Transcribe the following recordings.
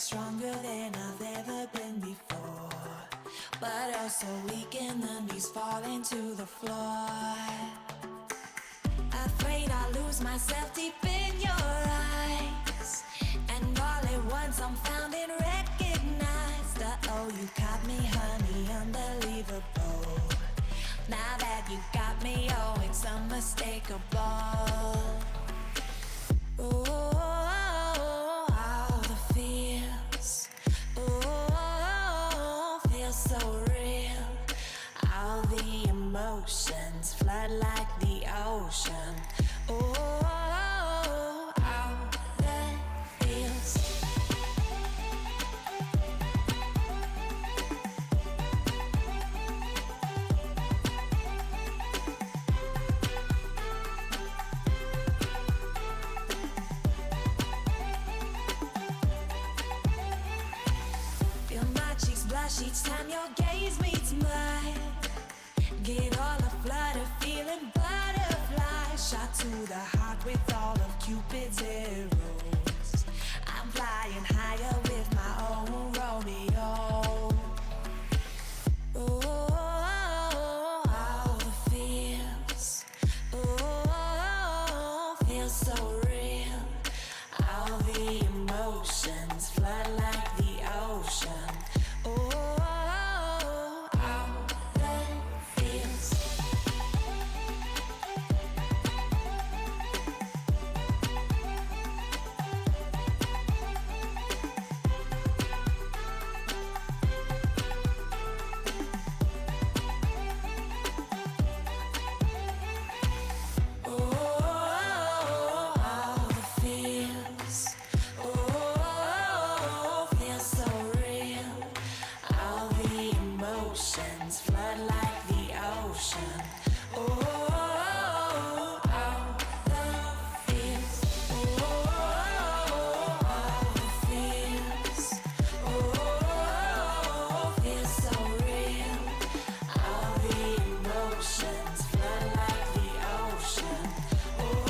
stronger than I've ever been before, but also weak and the knees falling to the floor. Afraid I'll lose myself deep in your eyes, and all at once I'm found and recognized. Uh-oh, you caught me, honey, unbelievable. Now that you got me, oh, it's unmistakable. Oh, the feels, oh, feels so real. All the emotions flood like the ocean. Oh, that feels. Feel my cheeks blush each time your gaze meets mine. Get all aflutter, feeling butterflies. Shot to the heart with all of Cupid's arrows. I'm flying higher with my own Romeo. Oh, the feels. Oh, feels so real. All the emotions flood like the ocean. Oh, that feels. Oh, the feels. Oh, feels so real. All the emotions flood like the ocean. Oh, the feels. Oh, the feels. Oh, feels so real. All the emotions flood like the ocean. Oh, the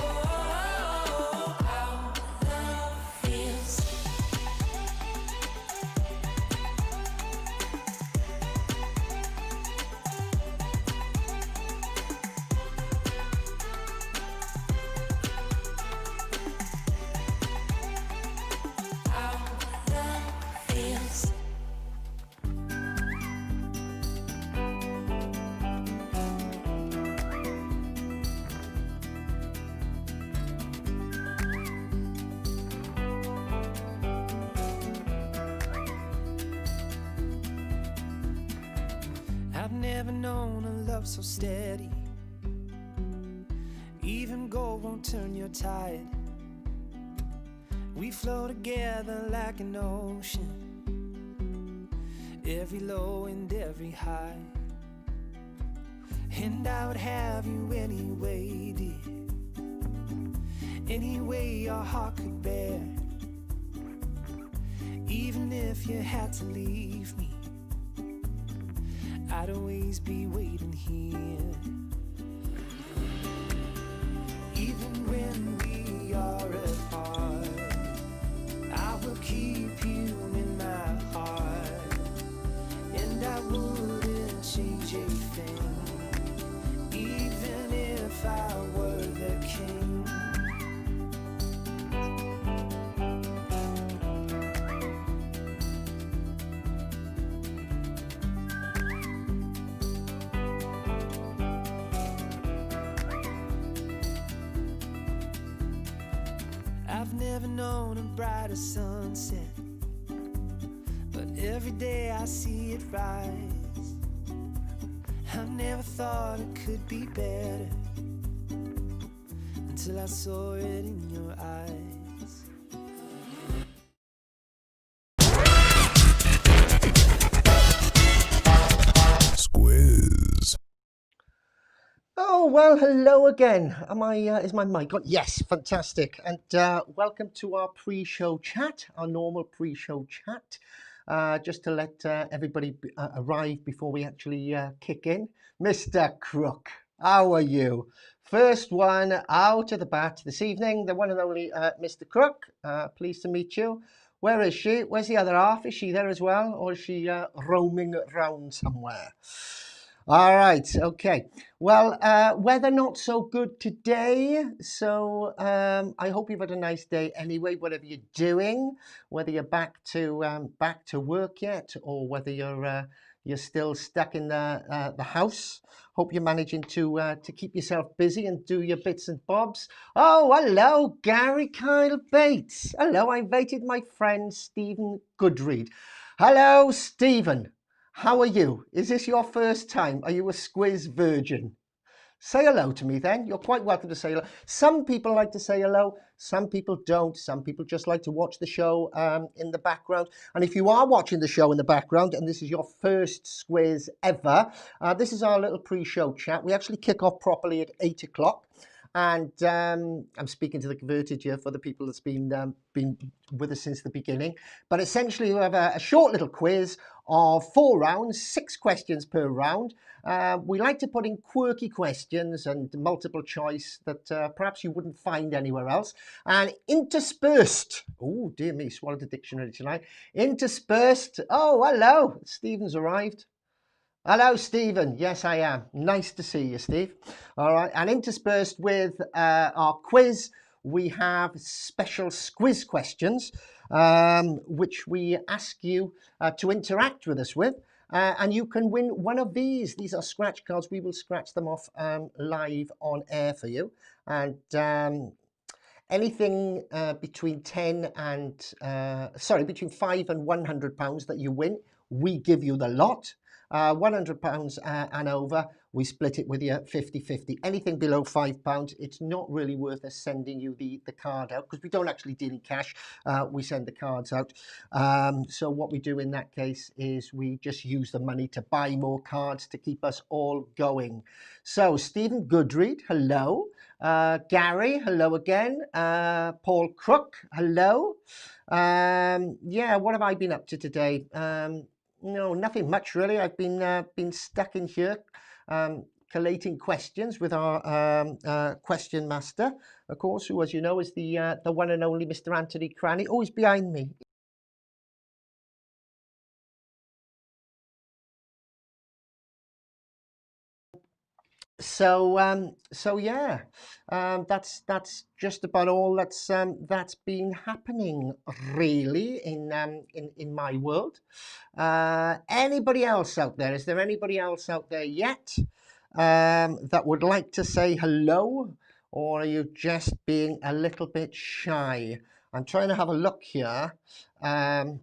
feels. Feels. I've never known a love so steady. Even gold won't turn your tide. We flow together like an ocean, every low and every high. And I would have you any way, dear, any way your heart could bear. Even if you had to leave me, I'd always be waiting here. Even when we are apart, I will keep you in my heart, and I wouldn't change a thing, even if I were the king. I've never known a brighter sunset, but every day I see it rise. I never thought it could be better until I saw it in your eyes. Squiz. Oh, well, hello again. Is my mic on? Yes, fantastic. And welcome to our pre-show chat, our normal pre-show chat. Just to let everybody arrive before we actually kick in. Mr. Crook, how are you? First one out of the bat this evening, the one and only Mr. Crook. Pleased to meet you. Where is she? Where's the other half? Is she there as well? Or is she roaming around somewhere? All right, okay. Well, weather not so good today, so I hope you've had a nice day anyway, whatever you're doing, whether you're back to work yet, or whether you're still stuck in the house. Hope you're managing to keep yourself busy and do your bits and bobs. Oh, hello, Gary Kyle Bates. Hello, I invited my friend Stephen Goodread. Hello, Stephen. How are you? Is this your first time? Are you a Squiz virgin? Say hello to me then. You're quite welcome to say hello. Some people like to say hello. Some people don't. Some people just like to watch the show in the background. And if you are watching the show in the background and this is your first Squiz ever, this is our little pre-show chat. We actually kick off properly at 8 o'clock. And I'm speaking to the converted here for the people that's been with us since the beginning. But essentially, we have a short little quiz of 4 rounds, 6 questions per round. We like to put in quirky questions and multiple choice that perhaps you wouldn't find anywhere else. And interspersed, oh dear me, swallowed the dictionary tonight. Interspersed, oh hello, Stephen's arrived. Hello, Stephen. Yes, I am. Nice to see you, Steve. All right. And interspersed with our quiz, we have special Squiz questions, which we ask you to interact with us with. And you can win one of these. These are scratch cards. We will scratch them off live on air for you. And anything between between £5 and £100 that you win, we give you the lot. £100 and over, we split it with you 50-50. Anything below £5, it's not really worth us sending you the card out because we don't actually deal in cash. We send the cards out. So what we do in that case is we just use the money to buy more cards to keep us all going. So Stephen Goodread, hello. Gary, hello again. Paul Crook, hello. Yeah, what have I been up to today? No, nothing much really. I've been stuck in here collating questions with our question master, of course, who, as you know, is the one and only Mr. Anthony Cranny. Oh, he's behind me. So yeah, that's just about all that's been happening really in my world. Anybody else out there? Is there anybody else out there yet that would like to say hello, or are you just being a little bit shy? I'm trying to have a look here on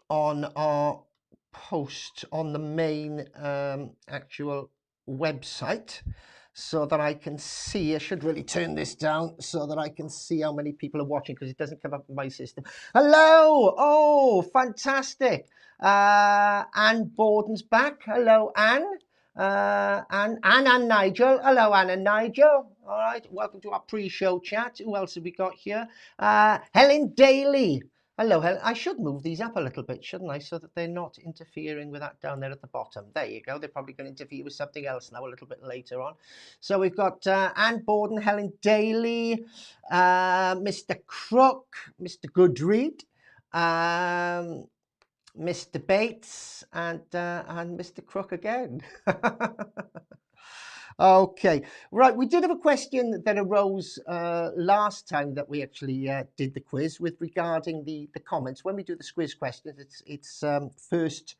our post on the main actual website so that I can see. I should really turn this down so that I can see how many people are watching because it doesn't come up in my system. Hello! Oh, fantastic! Anne Borden's back. Hello, Anne. Anne and Nigel. Hello, Anne and Nigel. All right, welcome to our pre-show chat. Who else have we got here? Helen Daly. Hello, Helen. I should move these up a little bit, shouldn't I, so that they're not interfering with that down there at the bottom. There you go. They're probably going to interfere with something else now a little bit later on. So we've got Anne Borden, Helen Daly, Mr. Crook, Mr. Goodread, Mr. Bates, and Mr. Crook again. Okay, right. We did have a question that arose last time that we actually did the quiz with regarding the comments. When we do the Squiz questions, it's first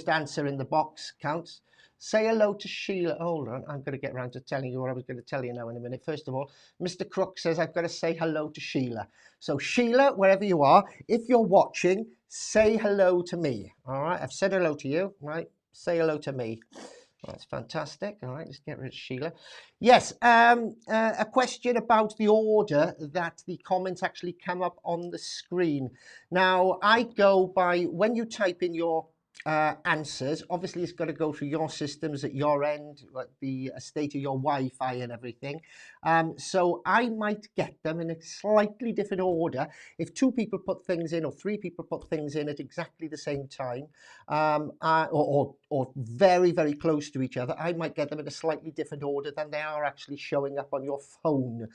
answer in the box counts. Say hello to Sheila. Hold on, I'm going to get around to telling you what I was going to tell you now in a minute. First of all, Mr. Crook says I've got to say hello to Sheila. So Sheila, wherever you are, if you're watching, say hello to me. All right, I've said hello to you. Right, say hello to me. That's fantastic. All right, let's get rid of Sheila. Yes, a question about the order that the comments actually come up on the screen. Now, I go by when you type in your answers. Obviously, it's got to go through your systems at your end, like the state of your Wi-Fi and everything. So I might get them in a slightly different order. If two people put things in or three people put things in at exactly the same time, or very, very close to each other, I might get them in a slightly different order than they are actually showing up on your phone.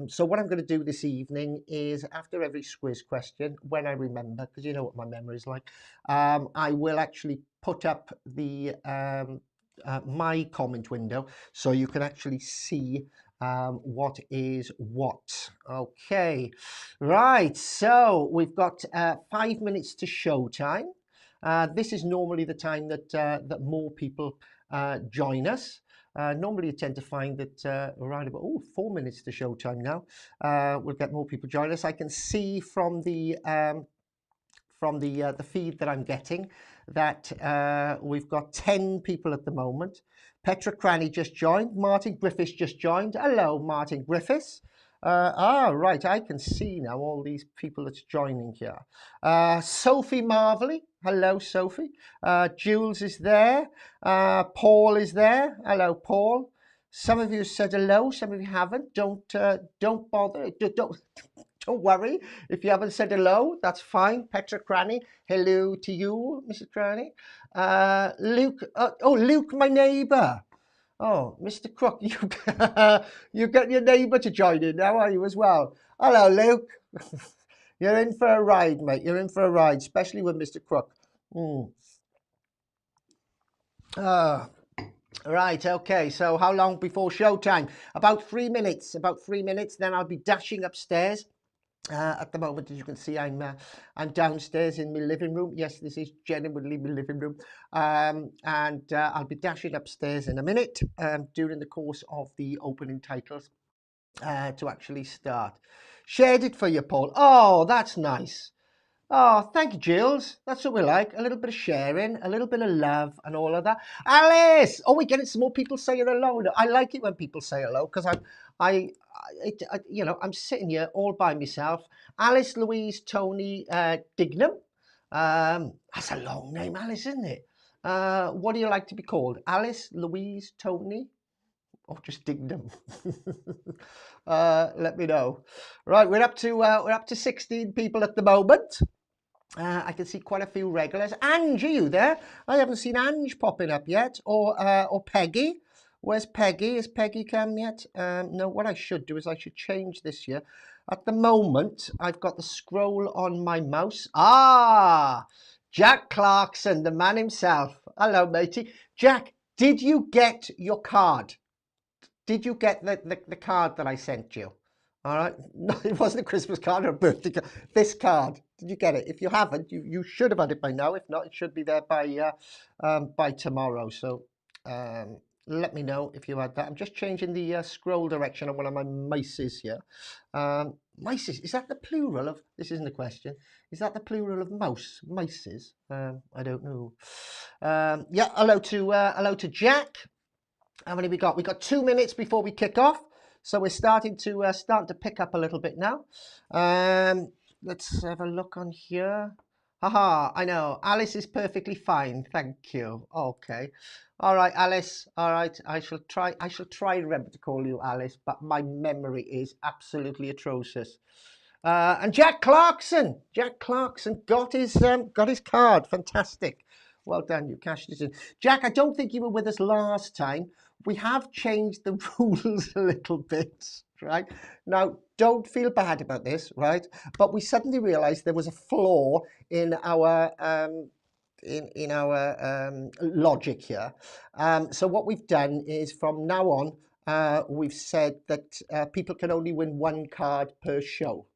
So what I'm going to do this evening is, after every Squiz question, when I remember, because you know what my memory is like, I will actually put up the my comment window so you can actually see what is what. Okay, right, so we've got 5 minutes to show time. This is normally the time that that more people join us. Normally you tend to find that around about 4 minutes to show time now, we'll get more people join us. I can see from the feed that I'm getting that we've got 10 people at the moment. Petra Cranny just joined. Martin Griffiths just joined. Hello, Martin Griffiths. Right, I can see now all these people that's joining here. Sophie Marvelly. Hello, Sophie. Jules is there. Paul is there. Hello, Paul. Some of you said hello, some of you haven't. Don't bother. Don't worry if you haven't said hello. That's fine. Petra Cranny, hello to you, Mrs. Cranny. Luke, Luke, my neighbour. Oh, Mr. Crook, you got your neighbour to join in now, are you as well? Hello, Luke. You're in for a ride, mate. You're in for a ride, especially with Mr. Crook. Right, okay, so how long before showtime? About 3 minutes, then I'll be dashing upstairs. At the moment, as you can see, I'm downstairs in my living room. Yes, this is genuinely my living room. And I'll be dashing upstairs in a minute during the course of the opening titles to actually start. Shared it for you, Paul. Oh, that's nice. Oh, thank you, Jules. That's what we like. A little bit of sharing, a little bit of love and all of that. Alice! Oh, we're getting some more people saying hello. I like it when people say hello because I'm sitting here all by myself. Alice Louise Tony Dignam. That's a long name, Alice, isn't it? What do you like to be called? Alice Louise Tony? Or just Dignam? Let me know. Right, we're up to 16 people at the moment. I can see quite a few regulars. Ange, are you there? I haven't seen Ange popping up yet. Or Peggy. Where's Peggy? Has Peggy come yet? No, what I should do is I should change this here. At the moment, I've got the scroll on my mouse. Jack Clarkson, the man himself. Hello, matey. Jack, did you get your card? Did you get the card that I sent you? All right. No, it wasn't a Christmas card or a birthday card. This card. Did you get it? If you haven't, you should have had it by now. If not, it should be there by tomorrow. So let me know if you had that. I'm just changing the scroll direction on one of my mices here. Mices, is that the plural of, this isn't a question, is that the plural of mouse? Mices? I don't know. Yeah, hello to Jack. How many we got? We got 2 minutes before we kick off. So we're starting to pick up a little bit now. Let's have a look on here. Haha, I know. Alice is perfectly fine. Thank you. Okay. All right, Alice. All right. I shall try and remember to call you Alice, but my memory is absolutely atrocious. And Jack Clarkson got his card. Fantastic. Well done, you cashed it in. Jack, I don't think you were with us last time. We have changed the rules a little bit, right? Now, don't feel bad about this, right? But we suddenly realized there was a flaw in our logic here. So what we've done is from now on, we've said that people can only win one card per show.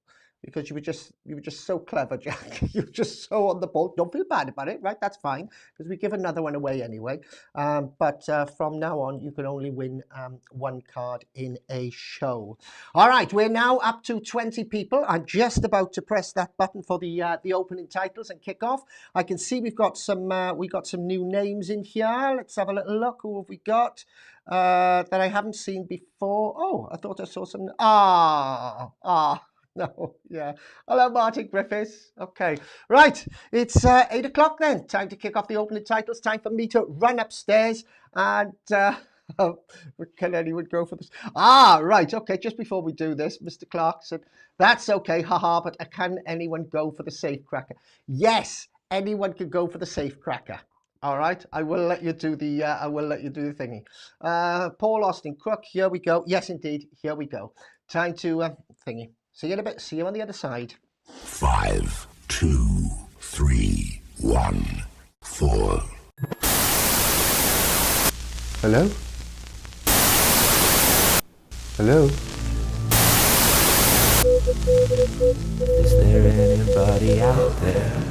Because you were just so clever, Jack. You were just so on the ball. Don't feel bad about it, right? That's fine, because we give another one away anyway. But from now on, you can only win one card in a show. All right, we're now up to 20 people. I'm just about to press that button for the opening titles and kick off. I can see we've got some new names in here. Let's have a little look. Who have we got that I haven't seen before? Oh, I thought I saw some. No, yeah. Hello, Martin Griffiths. Okay, right. It's 8 o'clock then. Time to kick off the opening titles. Time for me to run upstairs and can anyone go for this? Ah, right. Okay, just before we do this, Mr. Clark said, that's okay, haha, but can anyone go for the safe cracker? Yes, anyone can go for the safe cracker. All right, I will let you do the thingy. Paul Austin Crook, here we go. Yes, indeed, here we go. Time to thingy. See you in a bit. See you on the other side. 5, 2, 3, 1, 4. Hello? Hello? Is there anybody out there?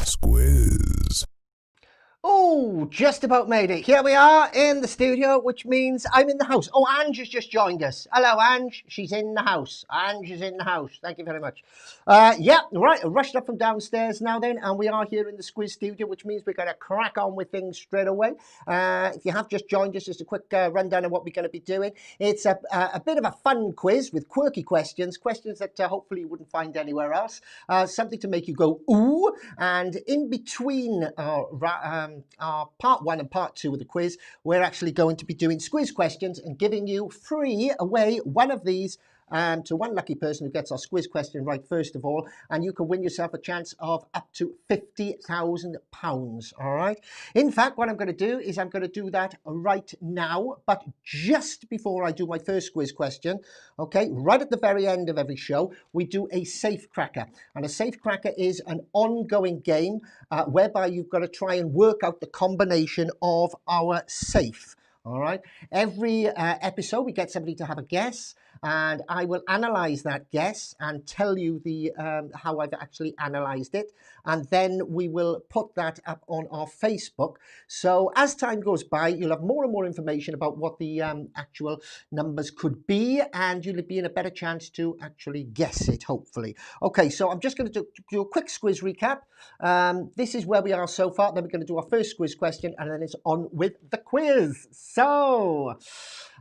Squiz. Oh, just about made it. Here we are in the studio, which means I'm in the house. Oh, Ange has just joined us. Hello, Ange. She's in the house. Ange is in the house. Thank you very much. Yeah, right. I rushed up from downstairs now then, and we are here in the Squiz studio, which means we're going to crack on with things straight away. If you have just joined us, just a quick rundown of what we're going to be doing. It's a bit of a fun quiz with quirky questions that hopefully you wouldn't find anywhere else. Something to make you go, ooh, and in between our part 1 and part 2 of the quiz, we're actually going to be doing Squiz questions and giving you free away one of these to one lucky person who gets our Squiz question right first of all, and you can win yourself a chance of up to £50,000. All right. In fact, what I'm going to do is I'm going to do that right now, but just before I do my first Squiz question, okay, right at the very end of every show, we do a safe cracker, and a safe cracker is an ongoing game whereby you've got to try and work out the combination of our safe. All right. Every episode, we get somebody to have a guess, and I will analyze that guess and tell you the how I've actually analyzed it, and then we will put that up on our Facebook. So as time goes by, you'll have more and more information about what the actual numbers could be, and you'll be in a better chance to actually guess it, hopefully. Okay, so I'm just going to do a quick Squiz recap. This is where we are so far. Then we're going to do our first Squiz question, and then it's on with the quiz. So,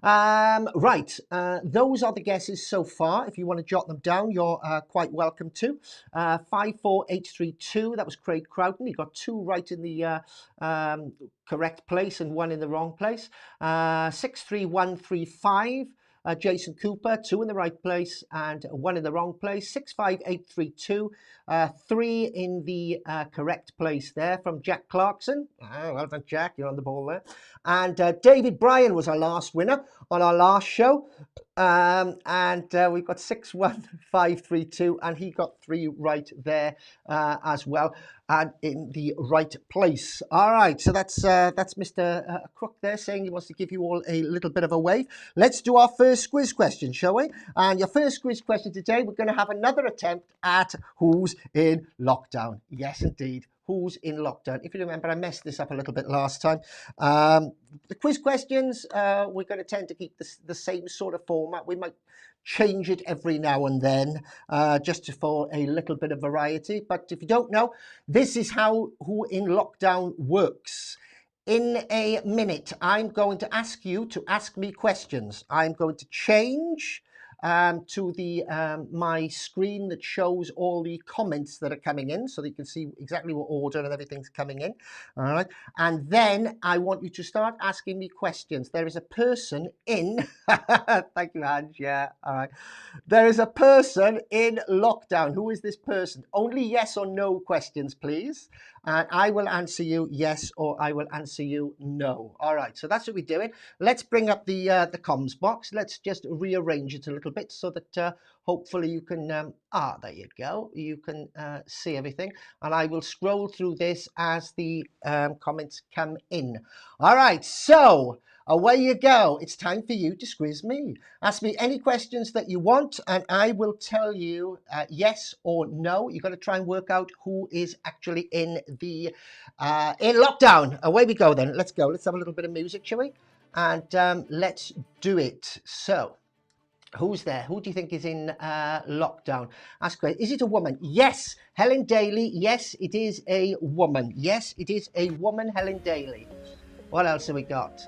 right, those are the guesses so far. If you want to jot them down, you're quite welcome to. 54832, that was Craig Crowden. He got 2 right in the correct place and 1 in the wrong place. 63135. Jason Cooper, 2 in the right place and 1 in the wrong place. 65832, 3 in the correct place there from Jack Clarkson. Oh, well done, Jack. You're on the ball there. And David Bryan was our last winner on our last show. We've got 61532, and he got 3 right there as well, and in the right place. All right, so that's Mr. Crook there saying he wants to give you all a little bit of a wave. Let's do our first quiz question, shall we? And your first quiz question today, we're going to have another attempt at who's in lockdown. Yes, indeed. Who's in lockdown? If you remember, I messed this up a little bit last time. The quiz questions, we're going to tend to keep the same sort of format. We might change it every now and then, just for a little bit of variety. But if you don't know, this is how Who in Lockdown works. In a minute, I'm going to ask you to ask me questions. I'm going to change to the my screen that shows all the comments that are coming in, so that you can see exactly what order and everything's coming in. All right, and then I want you to start asking me questions. There is a person in thank you, Ange. Yeah, all right, there is a person in lockdown. Who is this person? Only yes or no questions, please, and I will answer you yes or I will answer you no. All right, so that's what we're doing. Let's bring up the comms box. Let's just rearrange it a little bit so that hopefully you can there you go, you can see everything, and I will scroll through this as the comments come in. All right, so away you go. It's time for you to squiz me. Ask me any questions that you want, and I will tell you yes or no. You've got to try and work out who is actually in the in lockdown. Away we go then. Let's go. Let's have a little bit of music, shall we? And let's do it. So, Who's there? Who do you think is in lockdown? Ask her. Is it a woman? Yes. Helen Daly. Yes, it is a woman. Yes, it is a woman, Helen Daly. What else have we got?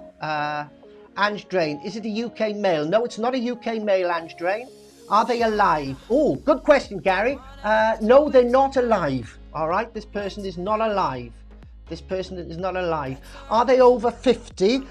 Ange Drain. Is it a UK male? No, it's not a UK male, Ange Drain. Are they alive? Oh, good question, Gary. No, they're not alive. All right, this person is not alive. This person is not alive. Are they over 50?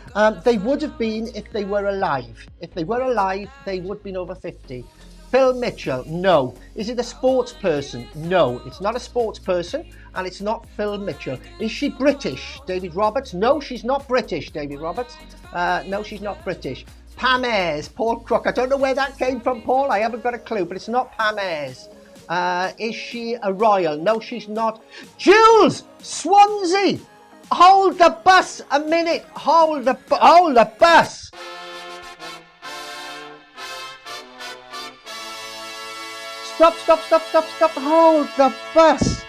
They would have been if they were alive. If they were alive, they would have been over 50. Phil Mitchell, no. Is it a sports person? No, it's not a sports person, and it's not Phil Mitchell. Is she British? David Roberts? No, she's not British, David Roberts. No, she's not British. Pam Ayres, Paul Crook. I don't know where that came from, Paul. I haven't got a clue, but it's not Pam Ayres. Is she a royal? No, she's not. Jules! Swansea! Hold the bus a minute. Hold the bus. Stop. Hold the bus.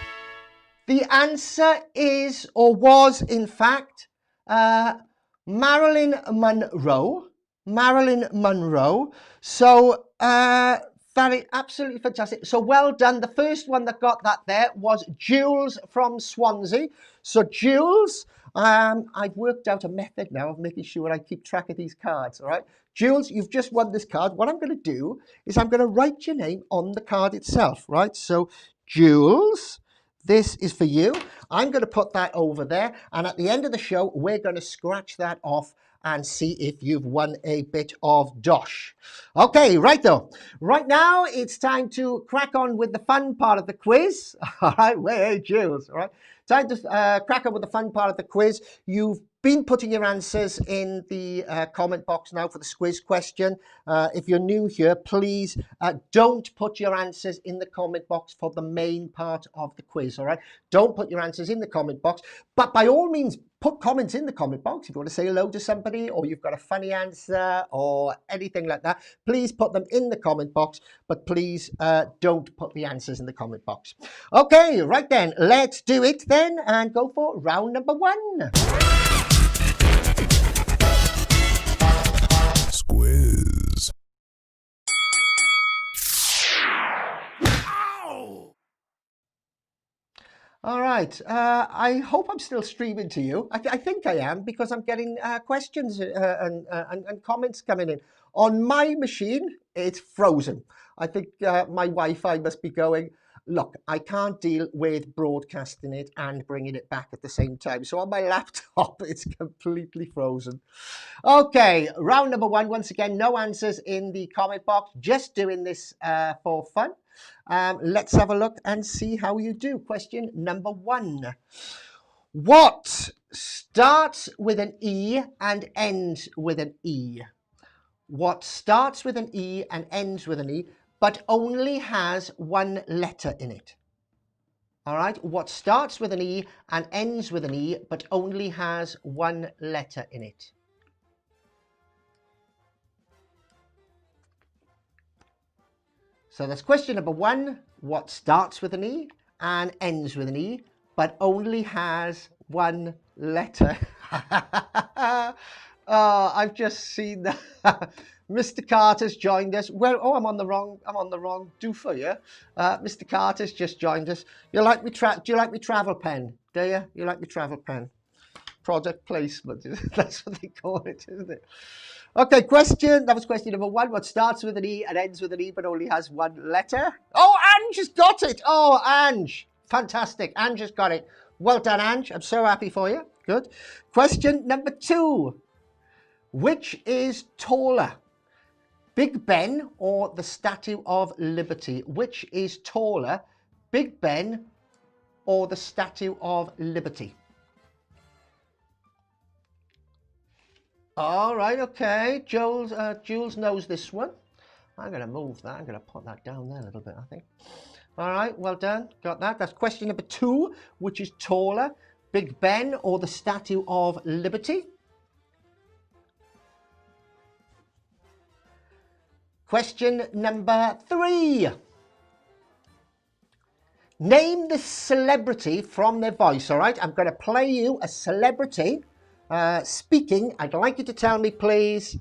The answer is, or was, in fact, Marilyn Monroe. Marilyn Monroe. So, that is absolutely fantastic. So well done. The first one that got that there was Jules from Swansea. So Jules, I've worked out a method now of making sure I keep track of these cards, all right? Jules, you've just won this card. What I'm going to do is I'm going to write your name on the card itself, right? So Jules, this is for you. I'm going to put that over there. And at the end of the show, we're going to scratch that off and see if you've won a bit of dosh. Okay, right though. Right now, it's time to crack on with the fun part of the quiz. All right, hey, Jules, all right? Time to crack on with the fun part of the quiz. You've been putting your answers in the comment box now for the Squiz question. If you're new here, please don't put your answers in the comment box for the main part of the quiz, all right? Don't put your answers in the comment box, but by all means, put comments in the comment box. If you want to say hello to somebody, or you've got a funny answer or anything like that, please put them in the comment box, but please don't put the answers in the comment box. Okay, right then, let's do it then and go for round number 1. Squiz. All right, I hope I'm still streaming to you. I think I am, because I'm getting questions and comments coming in. On my machine, it's frozen. I think my Wi-Fi must be going, look, I can't deal with broadcasting it and bringing it back at the same time. So on my laptop, it's completely frozen. Okay, round number 1. Once again, no answers in the comment box, just doing this for fun. Let's have a look and see how you do. Question number 1. What starts with an E and ends with an E? What starts with an E and ends with an E, but only has one letter in it? All right, what starts with an E and ends with an E, but only has one letter in it? So that's question number 1. What starts with an E and ends with an E, but only has one letter? Oh, I've just seen that. Mr. Carter's joined us. Well, oh, I'm on the wrong doofer, yeah? Mr. Carter's just joined us. Do you like me travel pen? Do you? You like me travel pen? Product placement. That's what they call it, isn't it? Okay, that was question number 1. What starts with an E and ends with an E, but only has one letter? Oh, Ange has got it. Oh, Ange. Fantastic. Ange has got it. Well done, Ange. I'm so happy for you. Good. Question number 2. Which is taller, Big Ben or the Statue of Liberty? Which is taller, Big Ben or the Statue of Liberty? All right, okay. Jules knows this one. I'm going to move that. I'm going to put that down there a little bit, I think. All right, well done. Got that. That's question number 2. Which is taller, Big Ben or the Statue of Liberty? Question number 3. Name the celebrity from their voice, all right? I'm going to play you a celebrity speaking. I'd like you to tell me, please,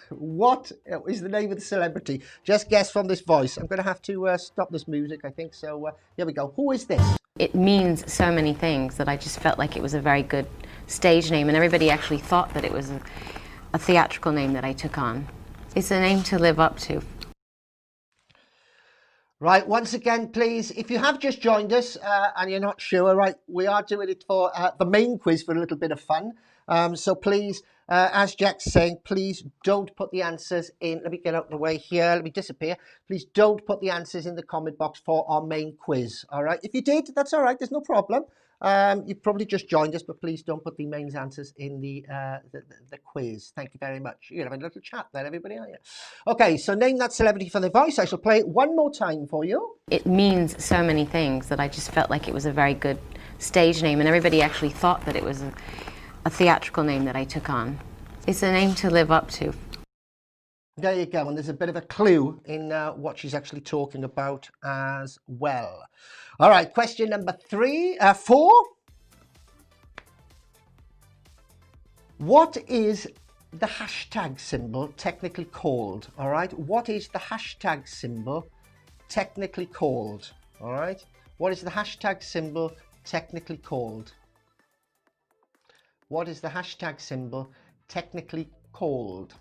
What is the name of the celebrity? Just guess from this voice. I'm going to have to stop this music, I think. So here we go. Who is this? It means so many things that I just felt like it was a very good stage name, and everybody actually thought that it was a theatrical name that I took on. It's a name to live up to. Right, once again, please, if you have just joined us and you're not sure, right, we are doing it for the main quiz for a little bit of fun. So please, as Jack's saying, please don't put the answers in. Let me get out of the way here. Let me disappear. Please don't put the answers in the comment box for our main quiz. All right, if you did, that's all right. There's no problem. You've probably just joined us, but please don't put the main answers in the quiz. Thank you very much. You're having a little chat there, everybody, aren't you? Okay, so name that celebrity for the voice. I shall play it one more time for you. It means so many things that I just felt like it was a very good stage name, and everybody actually thought that it was a theatrical name that I took on. It's a name to live up to. There you go, and there's a bit of a clue in what she's actually talking about as well. All right, question number 4. What is the hashtag symbol technically called? All right, what is the hashtag symbol technically called? All right, what is the hashtag symbol technically called? What is the hashtag symbol technically called?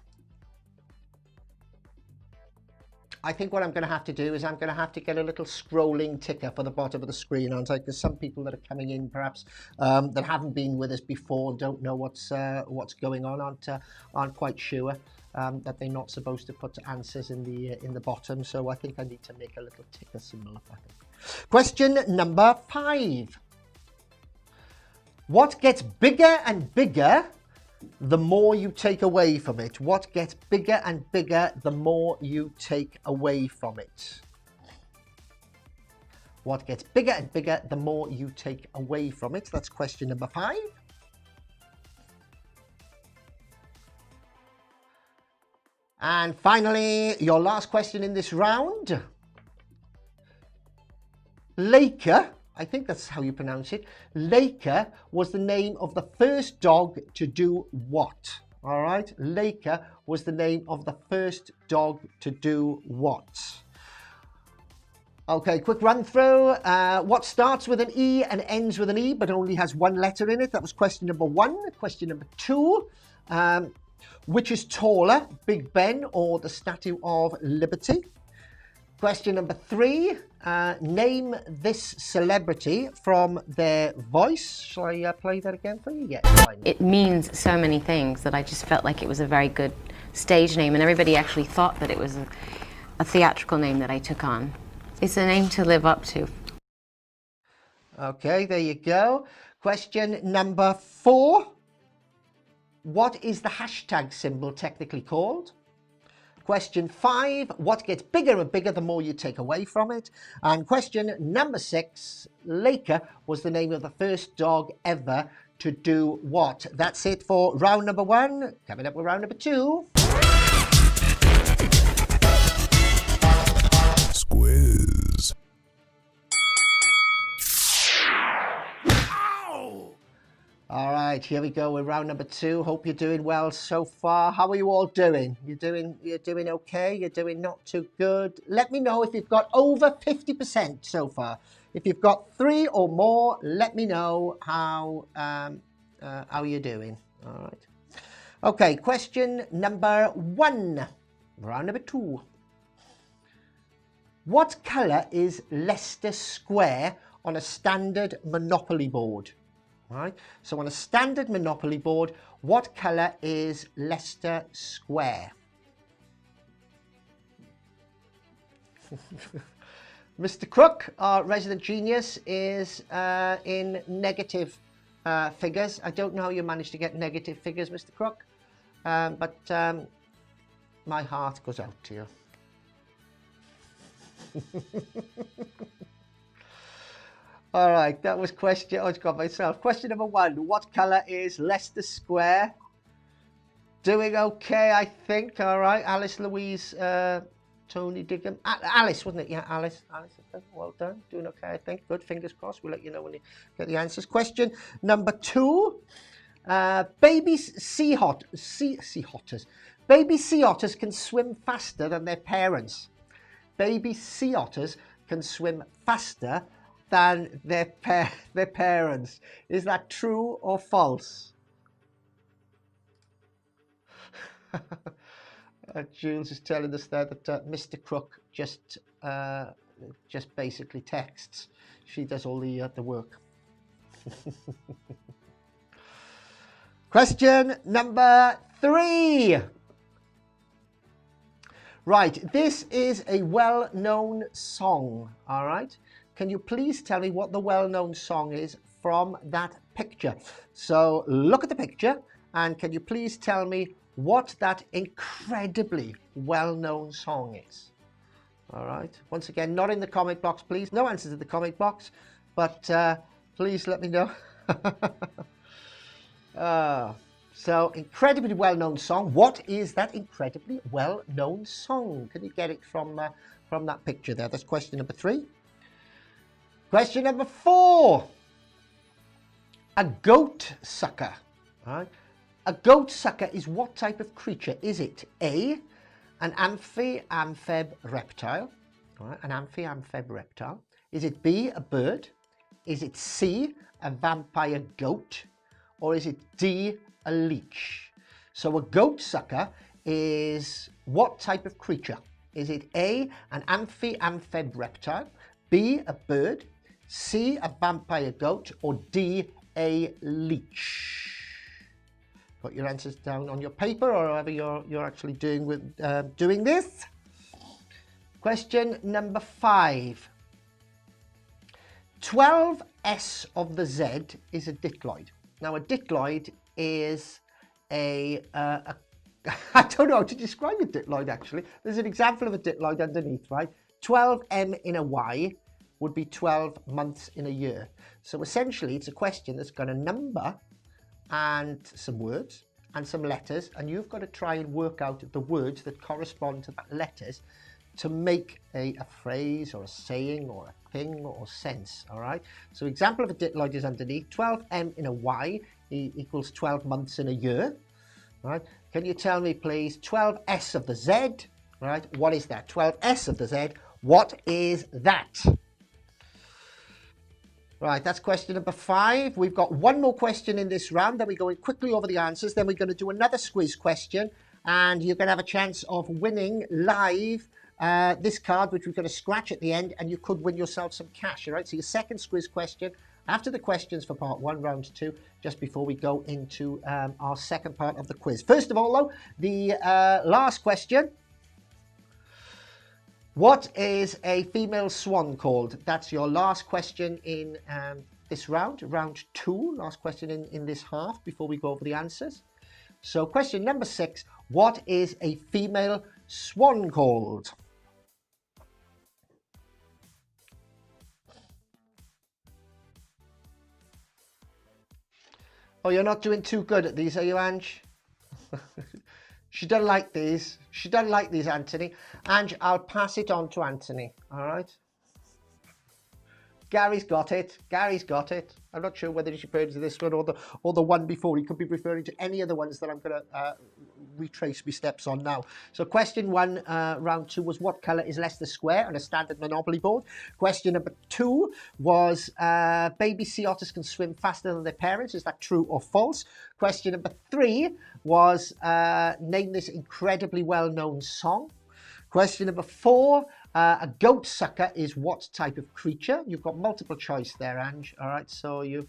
I think what I'm going to have to do is I'm going to have to get a little scrolling ticker for the bottom of the screen, aren't I? Because some people that are coming in perhaps that haven't been with us before, don't know what's going on, aren't quite sure that they're not supposed to put answers in the bottom. So I think I need to make a little ticker symbol of that. Question number 5. What gets bigger and bigger the more you take away from it? What gets bigger and bigger the more you take away from it? What gets bigger and bigger the more you take away from it? That's question number 5. And finally, your last question in this round. Laker, I think that's how you pronounce it. Laker was the name of the first dog to do what? All right, Laker was the name of the first dog to do what? Okay, quick run through. What starts with an E and ends with an E but only has one letter in it? That was question number 1. Question number 2. Which is taller, Big Ben or the Statue of Liberty? Question number 3, name this celebrity from their voice. Shall I play that again for you? Yes. It means so many things that I just felt like it was a very good stage name, and everybody actually thought that it was a theatrical name that I took on. It's a name to live up to. Okay, there you go. Question number 4. What is the hashtag symbol technically called? Question 5, what gets bigger and bigger the more you take away from it? And question number 6, Laker was the name of the first dog ever to do what? That's it for round number 1. Coming up with round number 2. Squiz. All right, here we go with round number 2. Hope you're doing well so far. How are you all doing? You're doing okay? You're doing not too good? Let me know if you've got over 50% so far. If you've got 3 or more, let me know how you're doing. All right. Okay, question number 1. Round number 2. What colour is Leicester Square on a standard Monopoly board? Right, so on a standard Monopoly board, what colour is Leicester Square? Mr. Crook, our resident genius, is in negative figures. I don't know how you managed to get negative figures, Mr. Crook, but my heart goes out to you. All right, that was question. Oh, I got myself. Question number 1. What colour is Leicester Square? Doing okay, I think. All right, Alice Louise, Tony Diggum. Alice, wasn't it? Yeah, Alice. Alice, well done. Doing okay, I think. Good. Fingers crossed. We'll let you know when you get the answers. Question number 2. Baby sea otters Baby sea otters can swim faster than their parents. Baby sea otters can swim faster than their parents. Is that true or false? Jules is telling us there that Mr. Crook just basically texts. She does all the work. Question number 3. Right, this is a well-known song, all right? Can you please tell me what the well-known song is from that picture? So look at the picture, and can you please tell me what that incredibly well-known song is? All right, once again, not in the comment box, please. No answers in the comment box, but please let me know. So, incredibly well-known song. What is that incredibly well-known song? Can you get it from that picture there? That's question number 3. Question number 4. A goat sucker. All right. A goat sucker is what type of creature? Is it A, an amphib reptile? All right, an amphib reptile. Is it B, a bird? Is it C, a vampire goat? Or is it D, a leech? So a goat sucker is what type of creature? Is it A, an amphib reptile, B, a bird, C, a vampire goat, or D, a leech? Put your answers down on your paper or however you're actually doing this. Question number 5. 12S of the Z is a diploid. Now, a diploid is I don't know how to describe a diploid, actually. There's an example of a diploid underneath, right? 12M in a Y would be 12 months in a year. So essentially, it's a question that's got a number and some words and some letters, and you've got to try and work out the words that correspond to that letters to make a phrase or a saying or a thing or sense, all right? So example of a diploid is underneath. 12M in a Y equals 12 months in a year, right? Can you tell me, please, 12S of the Z, right? What is that? 12S of the Z, what is that? Right, that's question number 5. We've got one more question in this round, then we're going quickly over the answers, then we're going to do another Squiz question, and you're going to have a chance of winning live this card, which we're going to scratch at the end, and you could win yourself some cash, all right? So your second Squiz question, after the questions for part 1, round 2, just before we go into our second part of the quiz. First of all, though, the last question. What is a female swan called? That's your last question in this round, round 2, last question in this half before we go over the answers. So question number 6, what is a female swan called? Oh, you're not doing too good at these, are you, Ange? She doesn't like these. She doesn't like these, Anthony. Ange, I'll pass it on to Anthony, all right? Gary's got it. Gary's got it. I'm not sure whether he's referring to this one or the one before. He could be referring to any of the ones that I'm going to retrace my steps on now. So question 1, round 2, was what colour is Leicester Square on a standard Monopoly board? Question number 2 was baby sea otters can swim faster than their parents. Is that true or false? Question number 3 was name this incredibly well-known song. Question number 4, a goat sucker is what type of creature? You've got multiple choice there, Ange. All right, so you've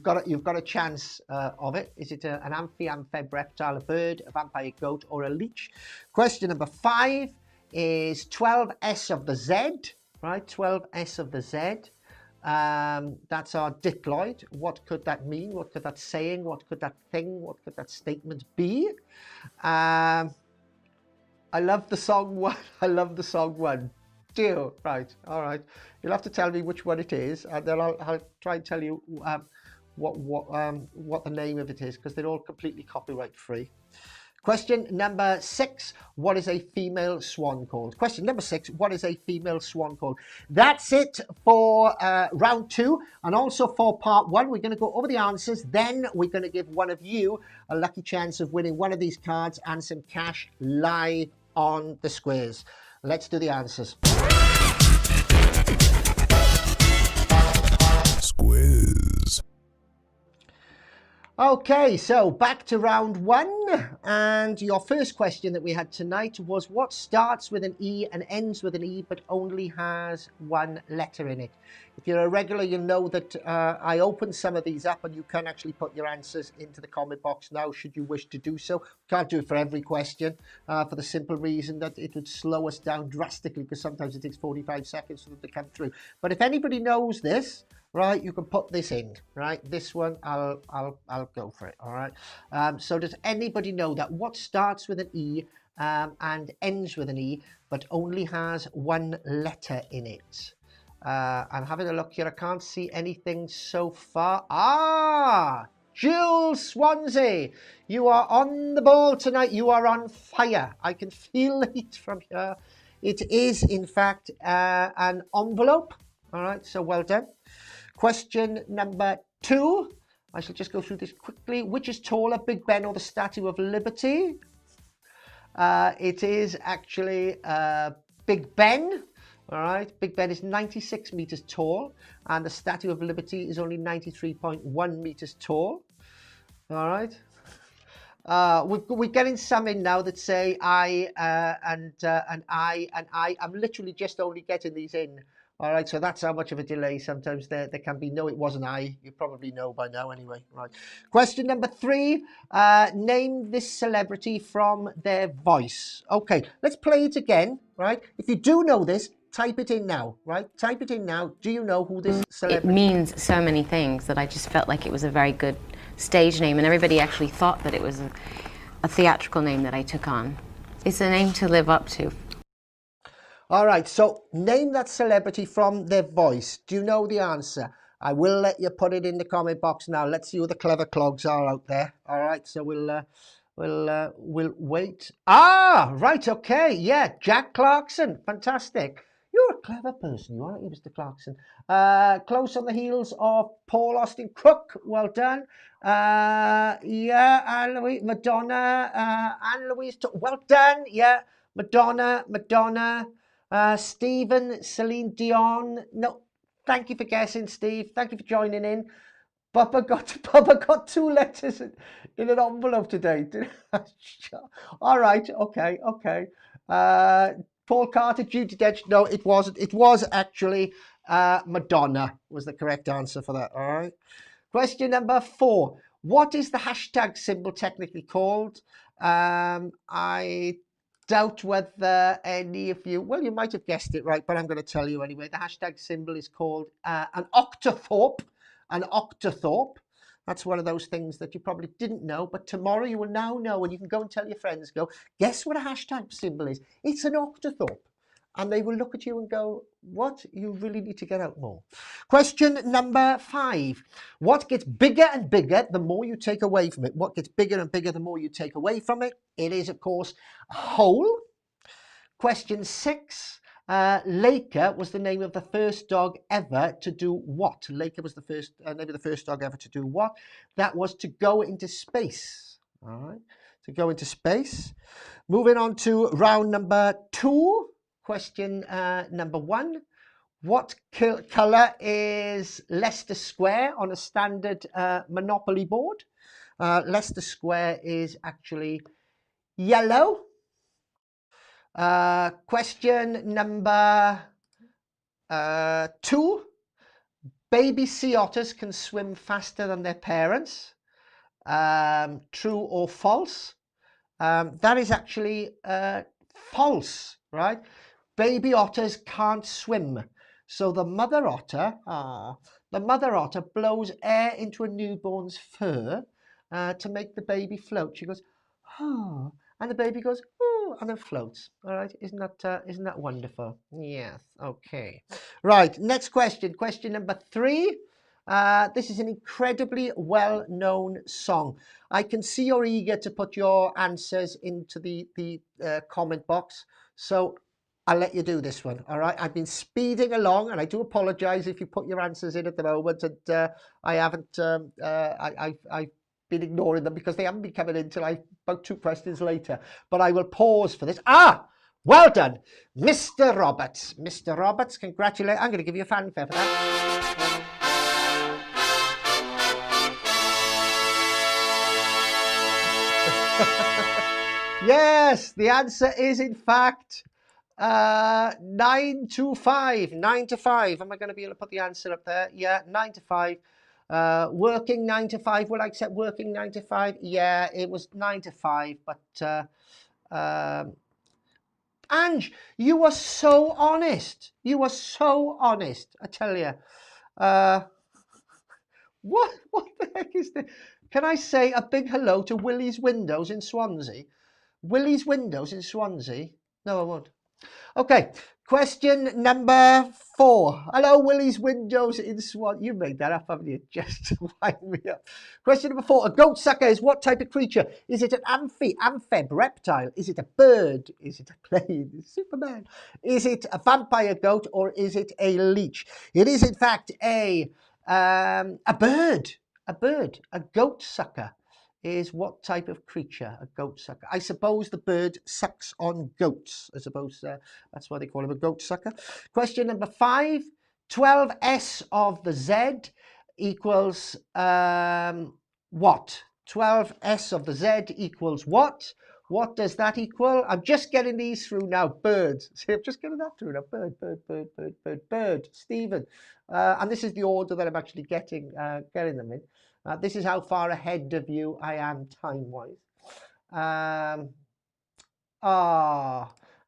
got a chance of it. Is it an amphib reptile, a bird, a vampire goat, or a leech? Question number 5 is 12S of the Z, right? 12S of the Z. That's our diploid. What could that mean? What could that saying? What could that thing? What could that statement be? I love the song 1. I love the song 1. Deal. Right. All right. You'll have to tell me which one it is, and then I'll try and tell you what the name of it is, because they're all completely copyright free. Question number 6, what is a female swan called? Question number 6, what is a female swan called? That's it for round 2 and also for part 1. We're going to go over the answers. Then we're going to give one of you a lucky chance of winning one of these cards and some cash live on the Squiz. Let's do the answers. Squiz. Okay, so back to round 1, and your first question that we had tonight was what starts with an E and ends with an E but only has one letter in it. If you're a regular, you'll know that I opened some of these up and you can actually put your answers into the comment box now should you wish to do so. Can't do it for every question for the simple reason that it would slow us down drastically because sometimes it takes 45 seconds for them to come through. But if anybody knows this, right, you can put this in, right? This one, I'll go for it, all right? So does anybody know that what starts with an E and ends with an E, but only has one letter in it? I'm having a look here. I can't see anything so far. Ah, Jules Swansea, you are on the ball tonight. You are on fire. I can feel it from here. It is, in fact, an envelope. All right, so well done. Question number 2. I shall just go through this quickly. Which is taller, Big Ben or the Statue of Liberty? It is actually Big Ben. All right, Big Ben is 96 meters tall, and the Statue of Liberty is only 93.1 meters tall. All right. We're getting some in now that say I and I and I. I'm literally just only getting these in. All right, so that's how much of a delay sometimes there can be. No, it wasn't I. You probably know by now anyway. Right. Question number 3. Name this celebrity from their voice. Okay, let's play it again, right? If you do know this, type it in now, right? Type it in now. Do you know who this celebrity is? It means so many things that I just felt like it was a very good stage name, and everybody actually thought that it was a theatrical name that I took on. It's a name to live up to. All right, so name that celebrity from their voice. Do you know the answer? I will let you put it in the comment box now. Let's see who the clever clogs are out there. All right, so we'll wait. Ah, right, okay, yeah, Jack Clarkson, fantastic. You're a clever person, you aren't you, Mr. Clarkson? Close on the heels of Paul Austin Crook, well done. Yeah, Anne-Louise, Madonna, Anne-Louise, well done, yeah. Madonna. Stephen, Celine Dion. No, thank you for guessing, Steve. Thank you for joining in. Bubba got 2 letters in an envelope today. All right, okay. Paul Carter, Judi Dench. No, it wasn't. It was actually Madonna was the correct answer for that. All right. Question number 4. What is the hashtag symbol technically called? I doubt whether any of you, well, you might have guessed it right, but I'm going to tell you anyway. The hashtag symbol is called an octothorpe. An octothorpe. That's one of those things that you probably didn't know, but tomorrow you will now know, and you can go and tell your friends, guess what a hashtag symbol is? It's an octothorpe. And they will look at you and go, what? You really need to get out more. Question number 5. What gets bigger and bigger the more you take away from it? What gets bigger and bigger the more you take away from it? It is, of course, a hole. Question 6. Laker was the name of the first dog ever to do what? Laker was the first name of the first dog ever to do what? That was to go into space. All right, to go into space. Moving on to round number 2. Question number 1. What colour is Leicester Square on a standard Monopoly board? Leicester Square is actually yellow. Question number 2. Baby sea otters can swim faster than their parents. True or false? That is actually false, right? Baby otters can't swim. So the mother otter blows air into a newborn's fur to make the baby float. She goes, oh, and the baby goes, oh, and then floats. All right, isn't that wonderful? Yes. Okay. Right. Next question. Question number 3. This is an incredibly well-known song. I can see you're eager to put your answers into the comment box, so I'll let you do this one, all right? I've been speeding along, and I do apologise if you put your answers in at the moment, and I haven't, I've been ignoring them because they haven't been coming in till about 2 questions later, but I will pause for this. Well done, Mr. Roberts. Mr. Roberts, congratulations. I'm going to give you a fanfare for that. Yes, the answer is in fact 9 to 5. 9 to 5. Am I going to be able to put the answer up there? Yeah, 9 to 5. Working 9 to 5. Will I accept working 9 to 5? Yeah, it was 9 to 5. But Ange, you were so honest. You were so honest. I tell you. What the heck is this? Can I say a big hello to Willie's Windows in Swansea? Willie's Windows in Swansea? No, I won't. Okay, question number 4. Hello, Willie's Windows in Swansea. You made that up, haven't you? Just to wind me up. Question number 4. A goat sucker is what type of creature? Is it an amphib, reptile? Is it a bird? Is it a plane? Superman? Is it a vampire goat or is it a leech? It is in fact a bird. A bird. A goat sucker is what type of creature? A goat sucker. I suppose the bird sucks on goats. I suppose that's why they call him a goat sucker. Question number 5. 12s of the Z equals what? 12s of the Z equals what? What does that equal? I'm just getting these through now. Birds. See, I'm just getting that through now. Bird. Stephen. And this is the order that I'm actually getting them in. This is how far ahead of you I am time-wise.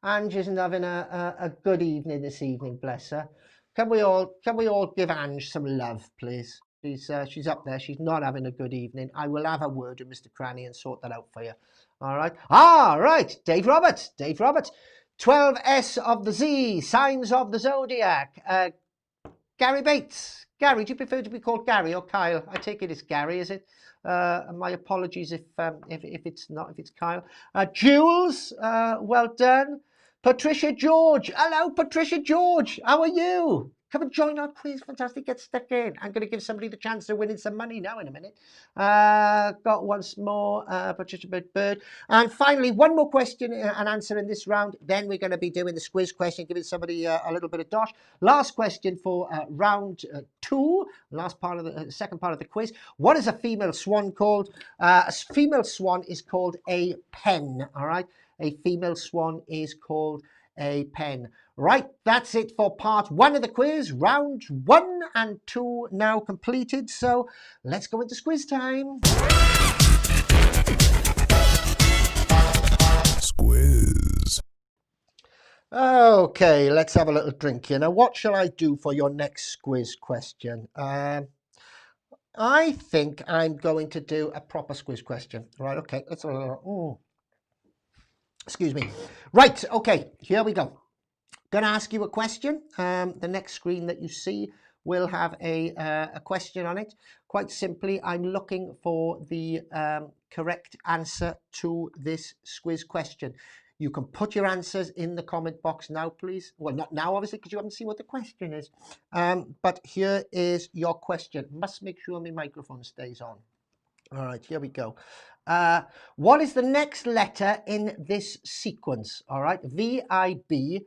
Ange isn't having a good evening this evening, bless her. Can we all give Ange some love, please? She's up there. She's not having a good evening. I will have a word with Mr. Cranny and sort that out for you. All right. Right. Dave Roberts. 12s of the Z, signs of the zodiac. Gary Bates. Gary, do you prefer to be called Gary or Kyle? I take it it's Gary, is it? My apologies if it's not, if it's Kyle. Jules, well done. Patricia George. Hello, Patricia George. How are you? Come and join our quiz. Fantastic. Get stuck in. I'm going to give somebody the chance of winning some money now in a minute. Got once more, Patricia Bird. And finally, one more question and answer in this round. Then we're going to be doing the Squiz question, giving somebody a little bit of dosh. Last question for round 2. Last part of the second part of the quiz. What is a female swan called? A female swan is called a pen. All right. A female swan is called a pen. Right, that's it for part 1 of the quiz. Round 1 and 2 now completed. So let's go into Squiz time. Squiz. Okay, let's have a little drink here. Now, what shall I do for your next Squiz question? I think I'm going to do a proper Squiz question. Right, okay, let's have a little... Excuse me. Right, okay, here we go. Going to ask you a question. The next screen that you see will have a question on it. Quite simply, I'm looking for the correct answer to this Squiz question. You can put your answers in the comment box now, please. Well, not now, obviously, because you haven't seen what the question is. But here is your question. Must make sure my microphone stays on. All right, here we go. What is the next letter in this sequence? All right, VIBGYO.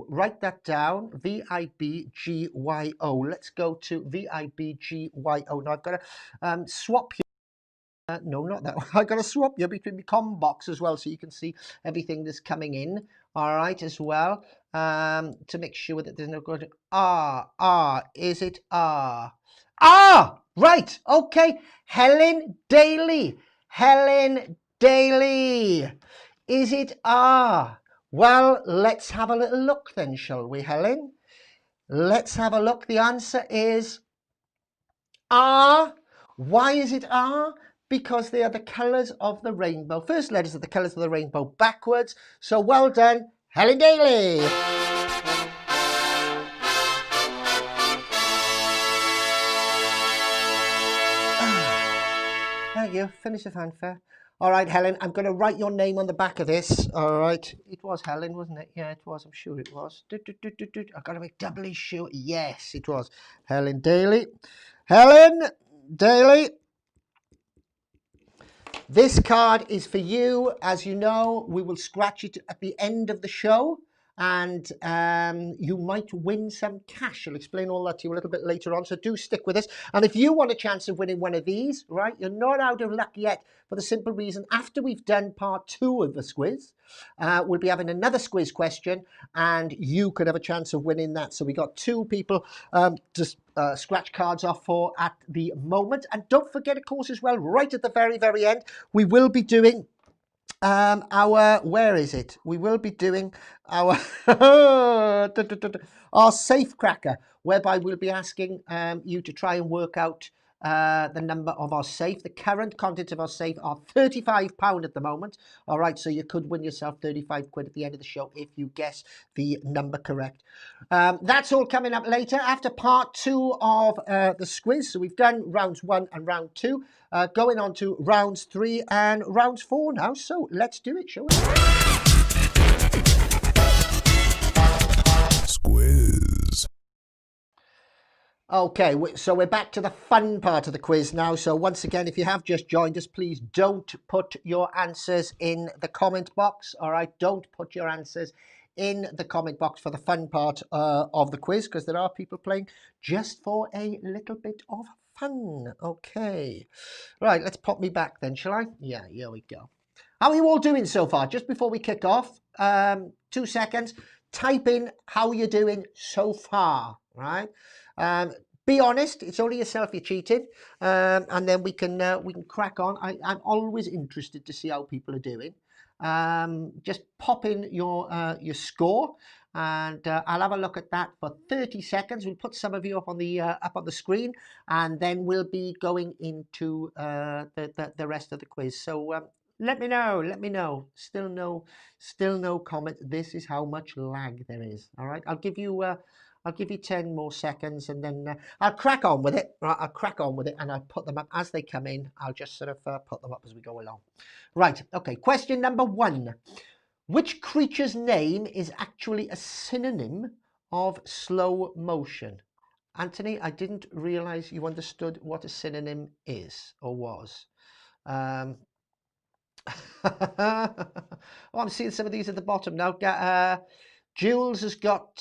Write that down. VIBGYO. Let's go to VIBGYO. Now I've got to swap you. No, not that one. I've got to swap you between the com box as well, so you can see everything that's coming in. All right, as well, to make sure that there's no good. Is it right. Okay. Helen Daly. Is it Well, let's have a little look then, shall we, Helen? Let's have a look. The answer is R. Why is it R? Because they are the colours of the rainbow. First letters are the colours of the rainbow backwards. So well done, Helen Daly. you. Finish the fanfare. All right, Helen, I'm going to write your name on the back of this. All right. It was Helen, wasn't it? Yeah, it was. I'm sure it was. I've got to make doubly sure. Yes, it was. Helen Daly. Helen Daly. This card is for you. As you know, we will scratch it at the end of the show. And you might win some cash. I'll explain all that to you a little bit later on, so do stick with us. And if you want a chance of winning one of these, right, you're not out of luck yet, for the simple reason, after we've done part 2 of the Squiz, we'll be having another Squiz question, and you could have a chance of winning that. So we got 2 people to scratch cards off for at the moment. And don't forget, of course, as well, right at the very, very end, we will be doing where is it? We will be doing our our safe cracker, whereby we'll be asking you to try and work out the number of our safe. The current contents of our safe are £35 at the moment. All right, so you could win yourself 35 quid at the end of the show if you guess the number correct. That's all coming up later after part 2 of the Squiz. So we've done rounds 1 and round 2. Going on to rounds 3 and rounds 4 now. So let's do it, shall we? Squiz. Okay, so we're back to the fun part of the quiz now. So once again, if you have just joined us, please don't put your answers in the comment box. All right, don't put your answers in the comment box for the fun part of the quiz, because there are people playing just for a little bit of fun. Okay, right, let's pop me back then, shall I? Yeah, here we go. How are you all doing so far? Just before we kick off, 2 seconds, type in how you're doing so far, right? Be honest, it's only yourself you're cheating, and then we can crack on. I'm always interested to see how people are doing. Just pop in your score, and I'll have a look at that for 30 seconds. We'll put some of you up on the screen, and then we'll be going into the rest of the quiz. So let me know. Still no comment. This is how much lag there is. All right, I'll give you 10 more seconds, and then I'll crack on with it. Right, I'll crack on with it, and I'll put them up as they come in. I'll just sort of put them up as we go along. Right, okay, question number 1. Which creature's name is actually a synonym of slow motion? Anthony, I didn't realise you understood what a synonym is or was. Oh, I'm seeing some of these at the bottom now. Jules has got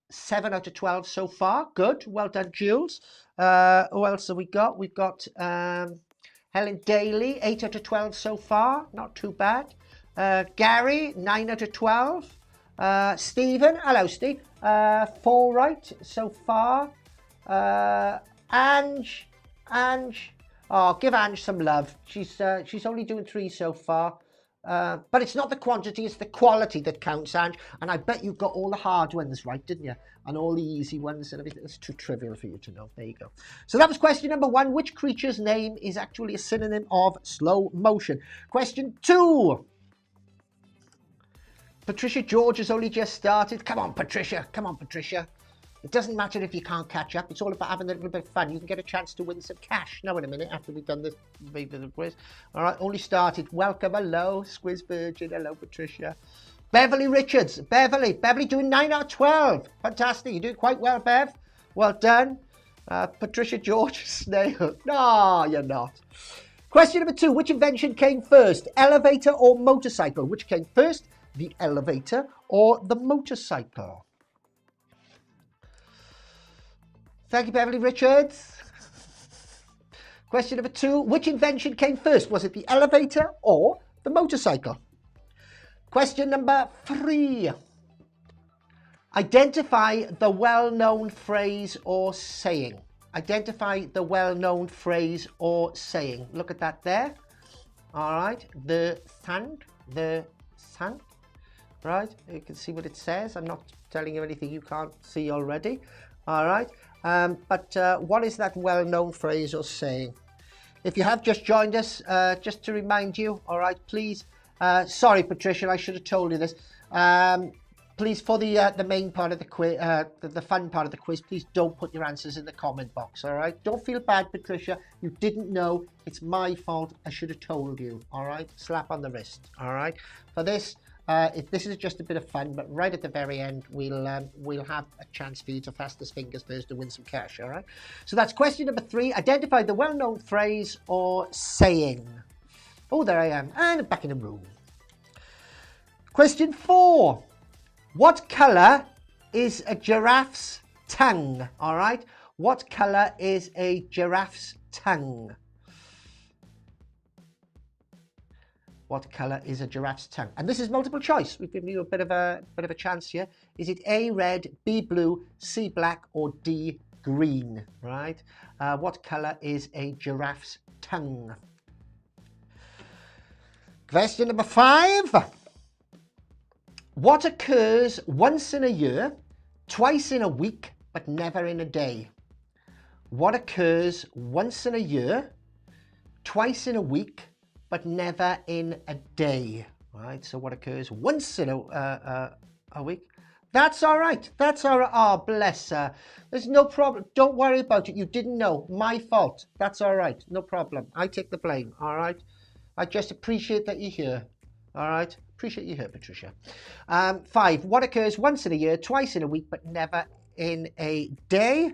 7 out of 12 so far. Good, well done, Jules. Who else have we got? We've got Helen Daly, 8 out of 12 so far. Not too bad. Gary, 9 out of 12. Stephen, hello Steve, 4 right so far. Ange, oh, give Ange some love. She's only doing 3 so far. But it's not the quantity, it's the quality that counts, Ange. And I bet you got all the hard ones right, didn't you? And all the easy ones and everything. It's too trivial for you to know. There you go. So that was question number 1. Which creature's name is actually a synonym of slow motion? Question 2. Patricia George has only just started. Come on, Patricia. Come on, Patricia. It doesn't matter if you can't catch up. It's all about having a little bit of fun. You can get a chance to win some cash now in a minute after we've done this quiz. All right, only started. Welcome, hello, Squiz Virgin. Hello, Patricia. Beverly Richards. Beverly doing 9 out of 12. Fantastic. You're doing quite well, Bev. Well done. Patricia George, snail. No, you're not. Question number 2. Which invention came first? Elevator or motorcycle? Which came first? The elevator or the motorcycle? Thank you, Beverly Richards. Question number 2. Which invention came first? Was it the elevator or the motorcycle? Question number 3. Identify the well-known phrase or saying. Identify the well-known phrase or saying. Look at that there. All right. The sand. Right. You can see what it says. I'm not telling you anything you can't see already. All right. But what is that well-known phrase or saying? If you have just joined us, just to remind you, all right, please, sorry, Patricia, I should have told you this. please, for the main part of the quiz, the fun part of the quiz, please don't put your answers in the comment box, all right? Don't feel bad, Patricia. You didn't know. It's my fault. I should have told you, all right? Slap on the wrist, all right? For this, this is just a bit of fun, but right at the very end, we'll have a chance for you to fastest fingers first to win some cash, all right? So that's question number 3. Identify the well-known phrase or saying. Oh, there I am, and I'm back in the room. Question 4. What colour is a giraffe's tongue? All right. What colour is a giraffe's tongue? What colour is a giraffe's tongue? And this is multiple choice. We've given you a bit of a chance here. Is it A, red, B, blue, C, black, or D, green? Right. What colour is a giraffe's tongue? Question number 5. What occurs once in a year, twice in a week, but never in a day? What occurs once in a year, twice in a week, but never in a day? Right, so what occurs once in a week? That's all right. That's all right. Oh, bless her. There's no problem. Don't worry about it. You didn't know. My fault. That's all right. No problem. I take the blame. All right. I just appreciate that you're here. All right. Appreciate you here, Patricia. 5. What occurs once in a year, twice in a week, but never in a day?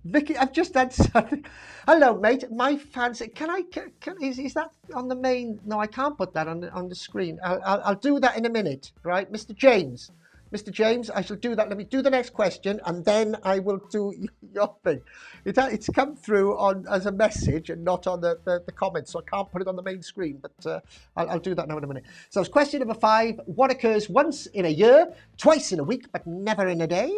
Vicky, I've just had something. Hello, mate. My fancy. Is that on the main? No, I can't put that on the screen. I'll do that in a minute, right, Mr. James. Mr. James, I shall do that. Let me do the next question, and then I will do your thing. It's come through as a message and not on the comments, so I can't put it on the main screen, but I'll do that now in a minute. So it's question number 5. What occurs once in a year, twice in a week, but never in a day?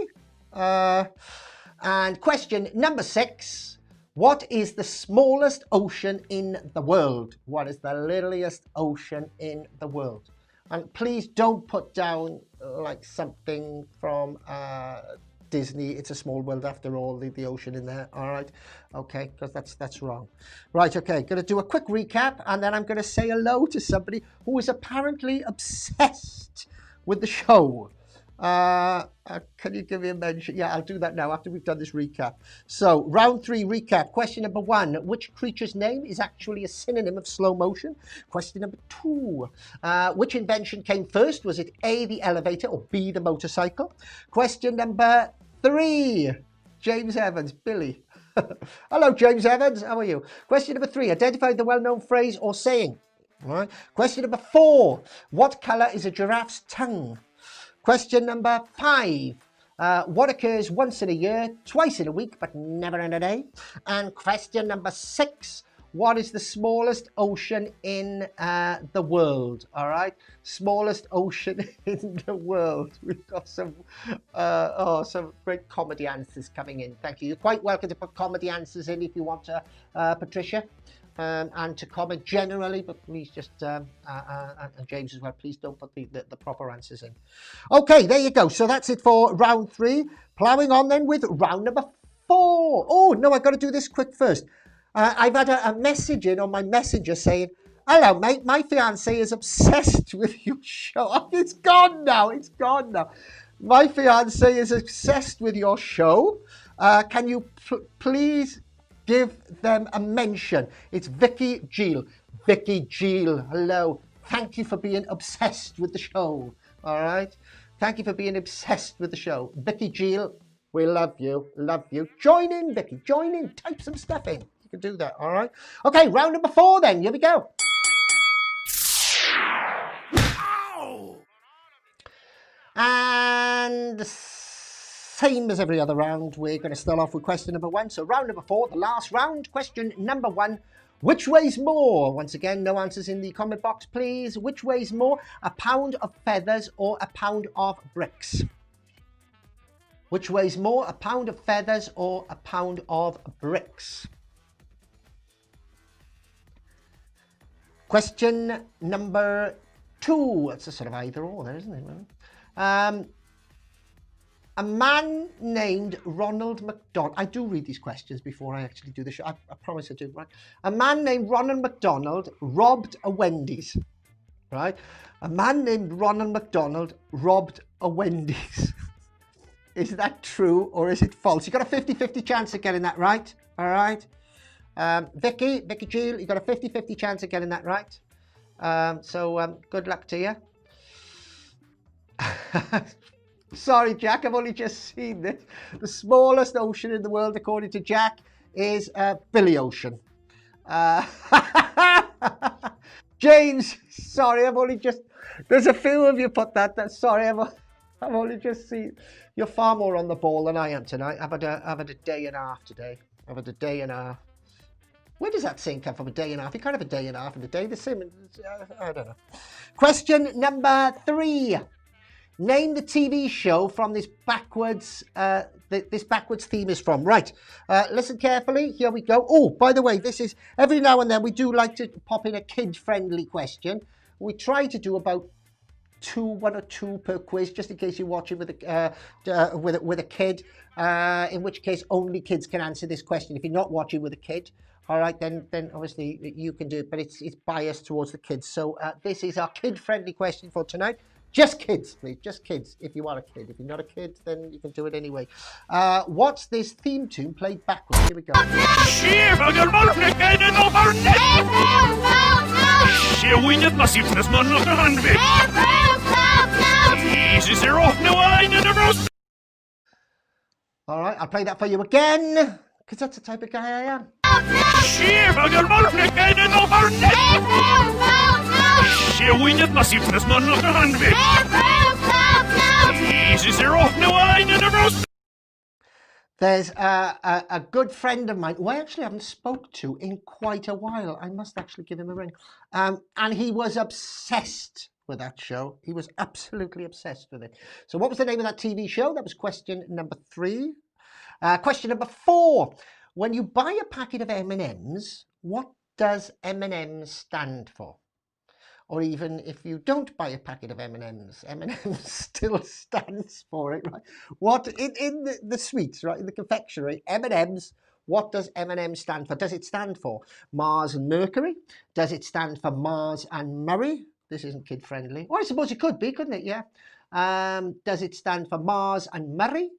And question number 6. What is the smallest ocean in the world? What is the littlest ocean in the world? And please don't put down like something from Disney. It's a small world after all, the ocean in there. All right. Okay, because that's wrong. Right, okay. Going to do a quick recap, and then I'm going to say hello to somebody who is apparently obsessed with the show. Can you give me a mention? Yeah, I'll do that now after we've done this recap. So, round 3 recap. Question number 1, which creature's name is actually a synonym of slow motion? Question number 2, which invention came first? Was it A, the elevator, or B, the motorcycle? Question number 3, James Evans, Billy. Hello, James Evans, how are you? Question number 3, identify the well-known phrase or saying. All right. Question number 4, what colour is a giraffe's tongue? Question number 5, what occurs once in a year, twice in a week, but never in a day? And question number 6, what is the smallest ocean in the world? All right, smallest ocean in the world. We've got some great comedy answers coming in. Thank you. You're quite welcome to put comedy answers in if you want to, Patricia. And to comment generally, but please just, and James as well, please don't put the proper answers in. Okay, there you go. So that's it for round 3. Ploughing on then with round number 4. Oh, no, I've got to do this quick first. I've had a message in on my messenger saying, hello, mate, my fiance is obsessed with your show. Oh, it's gone now. It's gone now. My fiance is obsessed with your show. Can you please give them a mention? It's Vicky Gill. Vicky Gill, hello. Thank you for being obsessed with the show. All right. Thank you for being obsessed with the show. Vicky Gill, we love you. Love you. Join in, Vicky. Join in. Type some stuff in. You can do that. All right. Okay, round number 4 then. Here we go. And same as every other round, we're going to start off with question number 1. So round number 4, the last round. Question number 1, which weighs more? Once again, no answers in the comment box, please. Which weighs more, a pound of feathers or a pound of bricks? Which weighs more, a pound of feathers or a pound of bricks? Question number 2. It's a sort of either or there, isn't it? A man named Ronald McDonald. I do read these questions before I actually do the show. I promise I do, right? A man named Ronald McDonald robbed a Wendy's, right? A man named Ronald McDonald robbed a Wendy's. Is that true or is it false? You got a 50-50 chance of getting that right. All right. Vicky Jill, you got a 50-50 chance of getting that right. So good luck to you. Sorry, Jack, I've only just seen this. The smallest ocean in the world, according to Jack, is Billy Ocean. James, sorry, I've only just... There's a few of you put that. Sorry, I've only just seen... You're far more on the ball than I am tonight. I've had a day and a half today. I've had a day and a half. Where does that saying come from, a day and a half? You can't have a day and a half and a day the same. I don't know. Question number 3. Name the TV show from this backwards theme is from. Right, listen carefully. Here we go. Oh, by the way, this is, every now and then we do like to pop in a kid-friendly question. We try to do about 1 or 2 per quiz, just in case you're watching with a kid, in which case only kids can answer this question. If you're not watching with a kid, all right, then obviously you can do it, but it's biased towards the kids. So this is our kid-friendly question for tonight. Just kids, please. Just kids, if you are a kid. If you're not a kid, then you can do it anyway. What's this theme tune played backwards? Here we go. All right, I'll play that for you again, because that's the type of guy I am. There's a good friend of mine who I actually haven't spoke to in quite a while. I must actually give him a ring. And he was obsessed with that show. He was absolutely obsessed with it. So what was the name of that TV show? That was question number 3. Question number 4. When you buy a packet of M&Ms, what does M&M stand for? Or even if you don't buy a packet of M&Ms, M&Ms still stands for it, right? What, in the sweets, right, in the confectionery, M&Ms, what does M&M stand for? Does it stand for Mars and Mercury? Does it stand for Mars and Murray? This isn't kid-friendly. Or I suppose it could be, couldn't it? Yeah. Does it stand for Mars and Murray,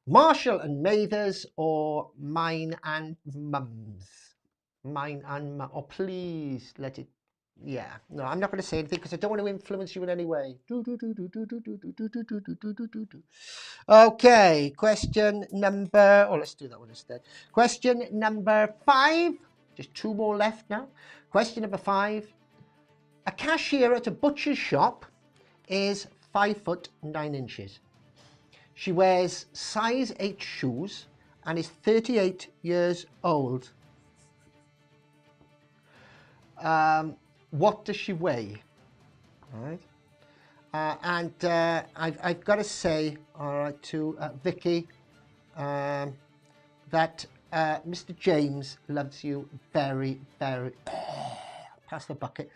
Marshall and Mathers, or Mine and Mums? Mine and Mums. Oh, please let it. Yeah, no, I'm not going to say anything because I don't want to influence you in any way. Okay, question number... Oh, let's do that one instead. Question number 5. Just 2 more left now. Question number 5. A cashier at a butcher's shop is 5 foot 9 inches. She wears size 8 shoes and is 38 years old. What does she weigh? All right. I've got to say, all right, to Vicky, that Mr. James loves you very, very... Pass the bucket.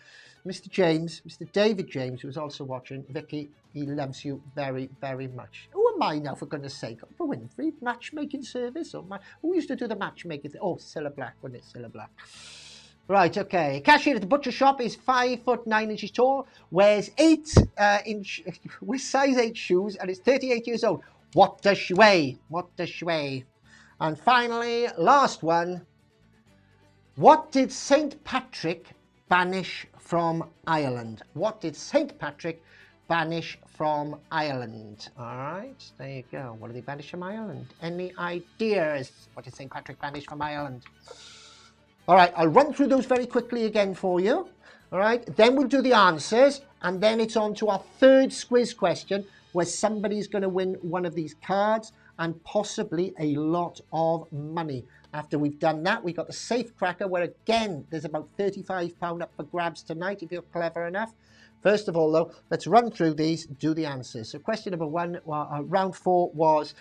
Mr. James, Mr. David James, who is also watching, Vicky, he loves you very, very much. Who am I now, for goodness sake? For Winfrey, matchmaking service? Or who used to do the matchmaking? Oh, Cilla Black, wasn't it? Cilla Black. Right, okay. Cashier at the butcher shop is 5 foot 9 inches tall, wears with size 8 shoes, and is 38 years old. What does she weigh? What does she weigh? And finally, last one. What did St. Patrick banish from Ireland? What did St. Patrick banish from Ireland? All right, there you go. What did he banish from Ireland? Any ideas? What did St. Patrick banish from Ireland? All right, I'll run through those very quickly again for you. All right, then we'll do the answers, and then it's on to our 3rd Squiz question, where somebody's going to win one of these cards and possibly a lot of money. After we've done that, we've got the safe cracker, where again, there's about £35 up for grabs tonight, if you're clever enough. First of all, though, let's run through these, do the answers. So question number 1, round 4 was,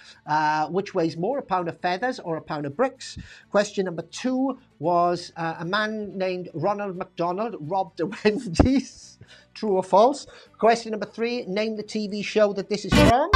which weighs more, a pound of feathers or a pound of bricks? Question number 2 was, a man named Ronald McDonald robbed a Wendy's. True or false? Question number 3, name the TV show that this is from.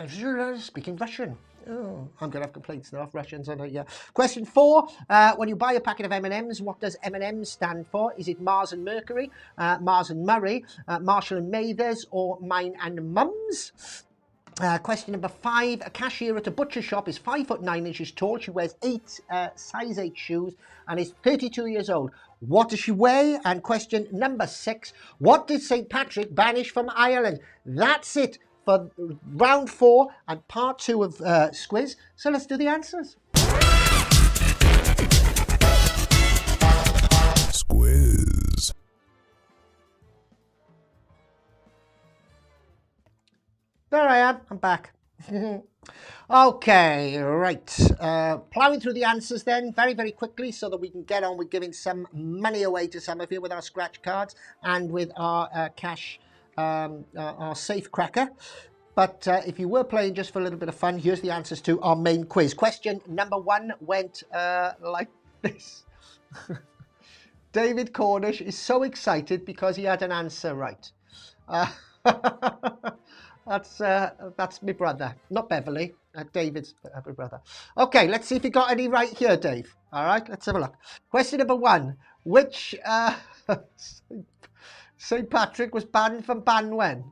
speaking Russian. Oh, I'm going to have complaints now of Russians on it. Question 4. When you buy a packet of M&Ms, what does M&Ms stand for? Is it Mars and Mercury, Mars and Murray, Marshall and Mathers, or Mine and Mums? Question number 5. A cashier at a butcher shop is 5'9" tall. She wears size 8 shoes and is 32 years old. What does she weigh? And question number 6. What did St. Patrick banish from Ireland? That's it for round 4 and part 2 of Squiz. So let's do the answers. Squiz. There I am. I'm back. Okay, right. Plowing through the answers then very, very quickly so that we can get on with giving some money away to some of you with our scratch cards and with our cash, our safe cracker. But if you were playing just for a little bit of fun, here's the answers to our main quiz. Question number 1 went like this. David Cornish is so excited because he had an answer right. That's my brother, not Beverly. David's my brother. Okay, let's see if you got any right here, Dave. All right, let's have a look. Question number 1. Which St. Patrick was banned from ban when?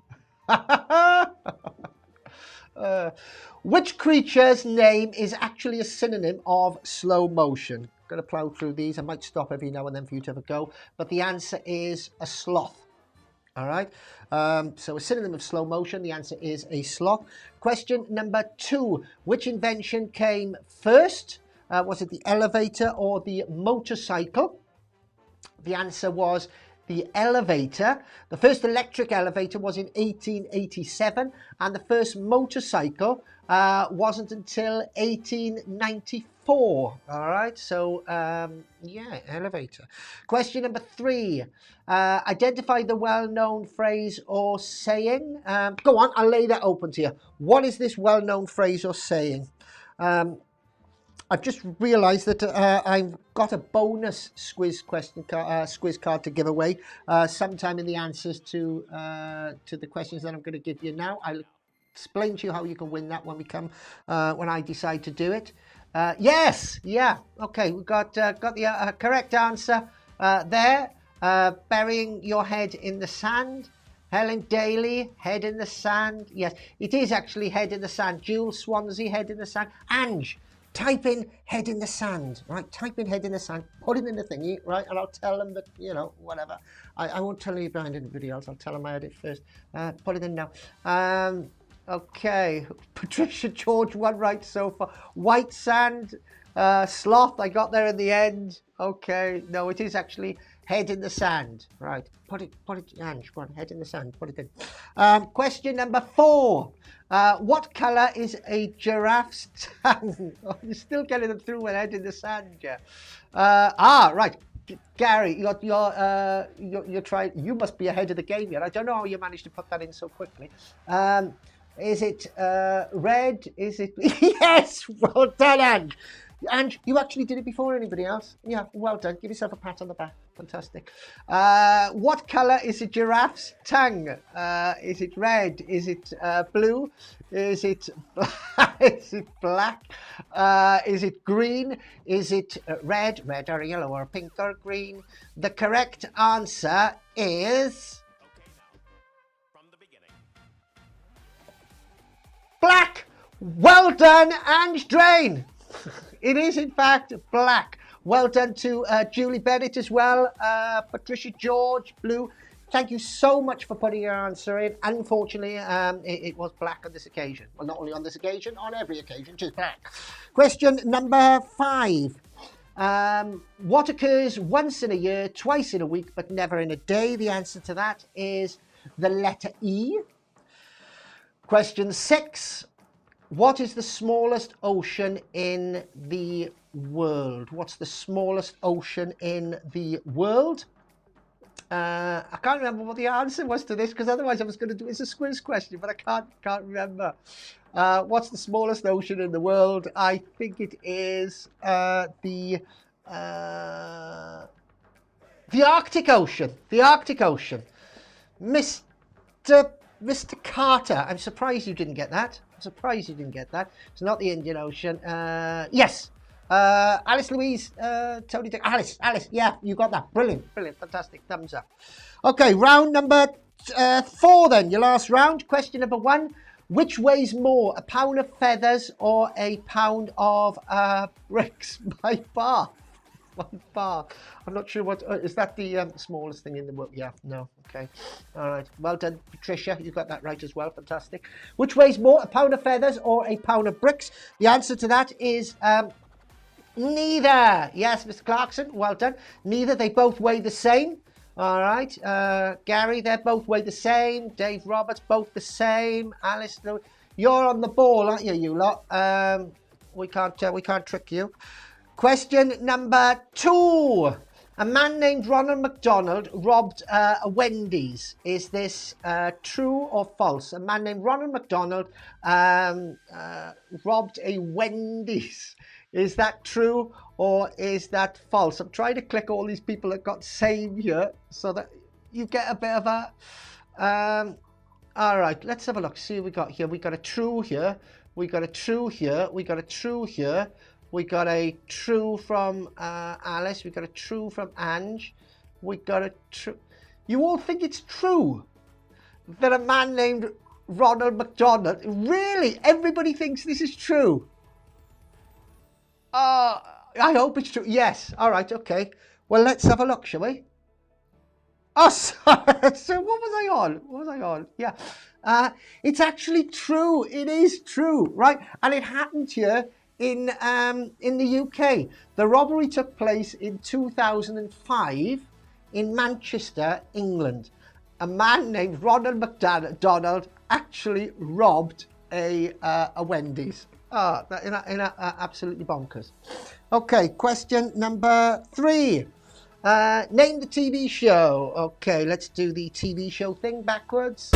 Which creature's name is actually a synonym of slow motion? Going to plow through these. I might stop every now and then for you to have a go. But the answer is a sloth. All right. So a synonym of slow motion. The answer is a sloth. Question number 2. Which invention came first? Was it the elevator or the motorcycle? The answer was the elevator. The first electric elevator was in 1887, and the first motorcycle wasn't until 1894. All right, so yeah, elevator. Question number 3. Identify the well-known phrase or saying. Go on, I'll lay that open to you. What is this well-known phrase or saying? I've just realised that I've got a bonus Squiz card to give away sometime in the answers to the questions that I'm going to give you now. I'll explain to you how you can win that when we come when I decide to do it. Yes, yeah, okay, we got the correct answer there. Burying your head in the sand. Helen Daly, head in the sand. Yes, it is actually head in the sand. Jules Swansea, head in the sand. Ange, type in head in the sand, right? Type in head in the sand, put it in the thingy, right? And I'll tell them that, you know, whatever. I won't tell you behind anybody else. I'll tell them I had it first. Put it in now. Okay. Patricia George, 1 right so far. White sand, sloth, I got there in the end. Okay. No, it is actually head in the sand. Right. Put it, Ange, go on, head in the sand, put it in. Question number 4. What colour is a giraffe's tongue? Oh, you're still getting them through with head in the sand, yeah. Right. Gary, you're trying. You must be ahead of the game here. I don't know how you managed to put that in so quickly. Is it red? Is it? Yes. Well done, Ange. Ange, you actually did it before anybody else. Yeah, well done. Give yourself a pat on the back. Fantastic. What colour is a giraffe's tongue? Is it red? Is it blue? Is it is it black? Is it green? Is it red or yellow or pink or green? The correct answer is black. Well done, Ange Drain. It is, in fact, black. Well done to Julie Bennett as well. Patricia George, blue. Thank you so much for putting your answer in. Unfortunately, it was black on this occasion. Well, not only on this occasion, on every occasion, just black. Question number 5. What occurs once in a year, twice in a week, but never in a day? The answer to that is the letter E. Question 6. What is the smallest ocean in the world? What's the smallest ocean in the world? I can't remember what the answer was to this, because otherwise I was going to do it's a Squiz question, but I can't remember. What's the smallest ocean in the world? I think it is the Arctic Ocean. The Arctic Ocean. Mr. Carter, I'm surprised you didn't get that. I'm surprised you didn't get that. It's not the Indian Ocean. Yes. Alice Louise, Tony, Alice, yeah, you got that. Brilliant, fantastic, thumbs up. Okay, round number 4 then, your last round. Question number 1, which weighs more, a pound of feathers or a pound of bricks by bar? 1 bar. I'm not sure what, is that the smallest thing in the world? Yeah, no, okay. All right, well done, Patricia, you got that right as well, fantastic. Which weighs more, a pound of feathers or a pound of bricks? The answer to that is neither. Yes, Mr. Clarkson, well done. Neither, they both weigh the same. All right, Gary, they both weigh the same. Dave Roberts, both the same. Alice, you're on the ball, aren't you, you lot? We can't trick you. Question number 2. A man named Ronald McDonald robbed a Wendy's. Is this true or false? A man named Ronald McDonald robbed a Wendy's. Is that true or is that false? I'm trying to click all these people that got same here so that you get a bit of a... all right, let's have a look. See what we got here. We got a true here. We got a true here. We got a true here. We got a true from Alice. We got a true from Ange. We got a true. You all think it's true that a man named Ronald McDonald, really? Everybody thinks this is true? I hope it's true. Yes. All right. Okay. Well, let's have a look, shall we? Oh, sorry. So what was I on? Yeah. It's actually true. It is true, right? And it happened here in the UK. The robbery took place in 2005 in Manchester, England. A man named Ronald McDonald actually robbed a Wendy's. Absolutely bonkers. Okay, question number 3. Name the TV show. Okay, let's do the TV show thing backwards.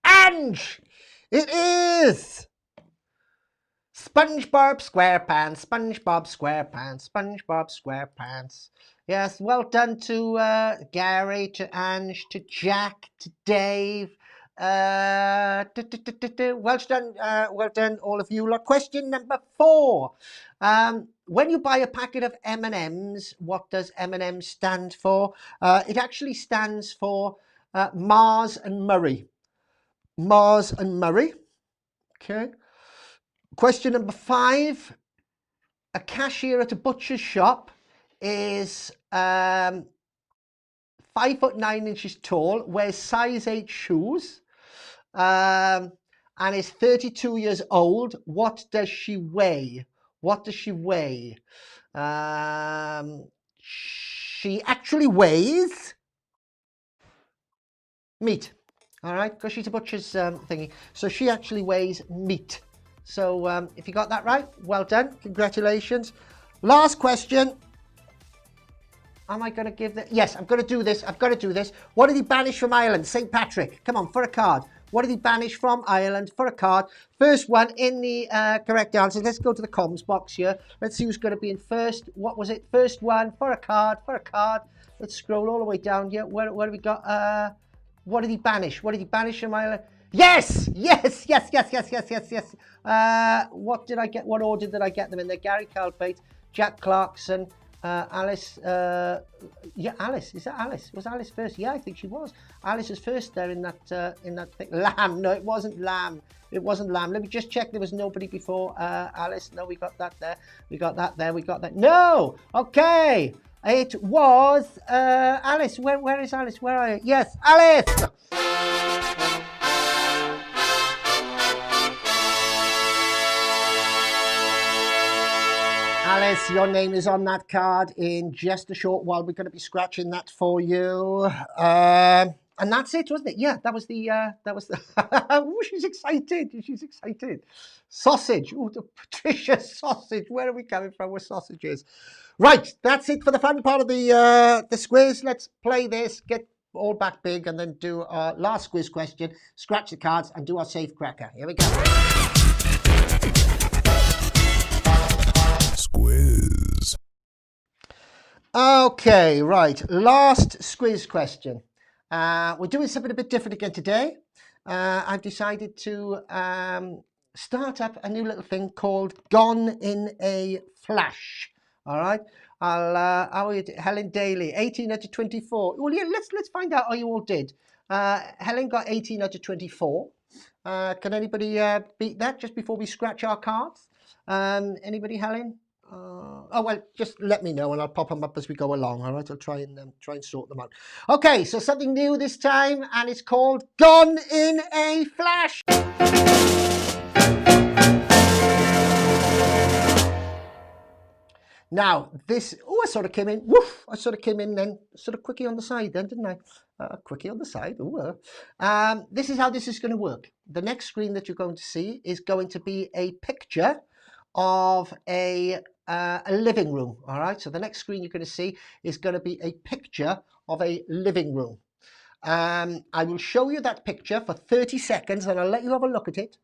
Ange! It is! SpongeBob SquarePants, SpongeBob SquarePants, SpongeBob SquarePants. Yes, well done to Gary, to Ange, to Jack, to Dave. Well done, all of you lot. Question number 4. When you buy a packet of M&Ms, what does M&M stand for? It actually stands for Mars and Murray. Mars and Murray. Okay. Question number 5. A cashier at a butcher's shop is 5'9" tall, wears size 8 shoes, and is 32 years old. What does she weigh? What does she weigh? She actually weighs meat. All right, because she's a butcher's thingy. So she actually weighs meat. So if you got that right, well done. Congratulations. Last question. Am I going to give that? Yes, I'm going to do this. I've got to do this. What did he banish from Ireland? St. Patrick. Come on, for a card. What did he banish from Ireland? For a card. First one in the correct answer. Let's go to the comms box here. Let's see who's going to be in first. What was it? First one. For a card. For a card. Let's scroll all the way down here. Where have we got? What did he banish? What did he banish from Ireland? Yes! Yes! Yes! Yes! Yes! Yes! Yes! Yes! What did I get? What order did I get them in there? Gary Calpate, Jack Clarkson, Alice. Yeah, Alice. Is that Alice? Was Alice first? Yeah, I think she was. Alice was first there in that thing. Lamb. No, it wasn't Lamb. It wasn't Lamb. Let me just check. There was nobody before Alice. No, we got that there. We got that there. We got that. No. Okay. It was Alice. Where is Alice? Where are you? Yes, Alice. Alice, your name is on that card in just a short while. We're going to be scratching that for you. And that's it, wasn't it? Yeah, that was the, oh, she's excited. She's excited. Sausage. Oh, the Patricia sausage. Where are we coming from with sausages? Right, that's it for the fun part of the Squiz. Let's play this, get all back big, and then do our last Squiz question, scratch the cards, and do our safe cracker. Here we go. Squiz. Okay, right. Last Squiz question. We're doing something a bit different again today. I've decided to start up a new little thing called Gone in a Flash. All right. How are you, Helen Daly, 18 out of 24. Well, yeah, let's find out how you all did. Helen got 18 out of 24. Can anybody beat that just before we scratch our cards? Anybody, Helen? Oh well, just let me know and I'll pop them up as we go along. All right, I'll try and sort them out. Okay, so something new this time, and it's called Gone in a Flash. Now this, I sort of came in. Woof! I sort of came in then, sort of quickie on the side, then didn't I? Quickie on the side. This is how this is going to work. The next screen that you're going to see is going to be a picture of a living room. All right, so the next screen you're going to see is going to be a picture of a living room. I will show you that picture for 30 seconds and I'll let you have a look at it,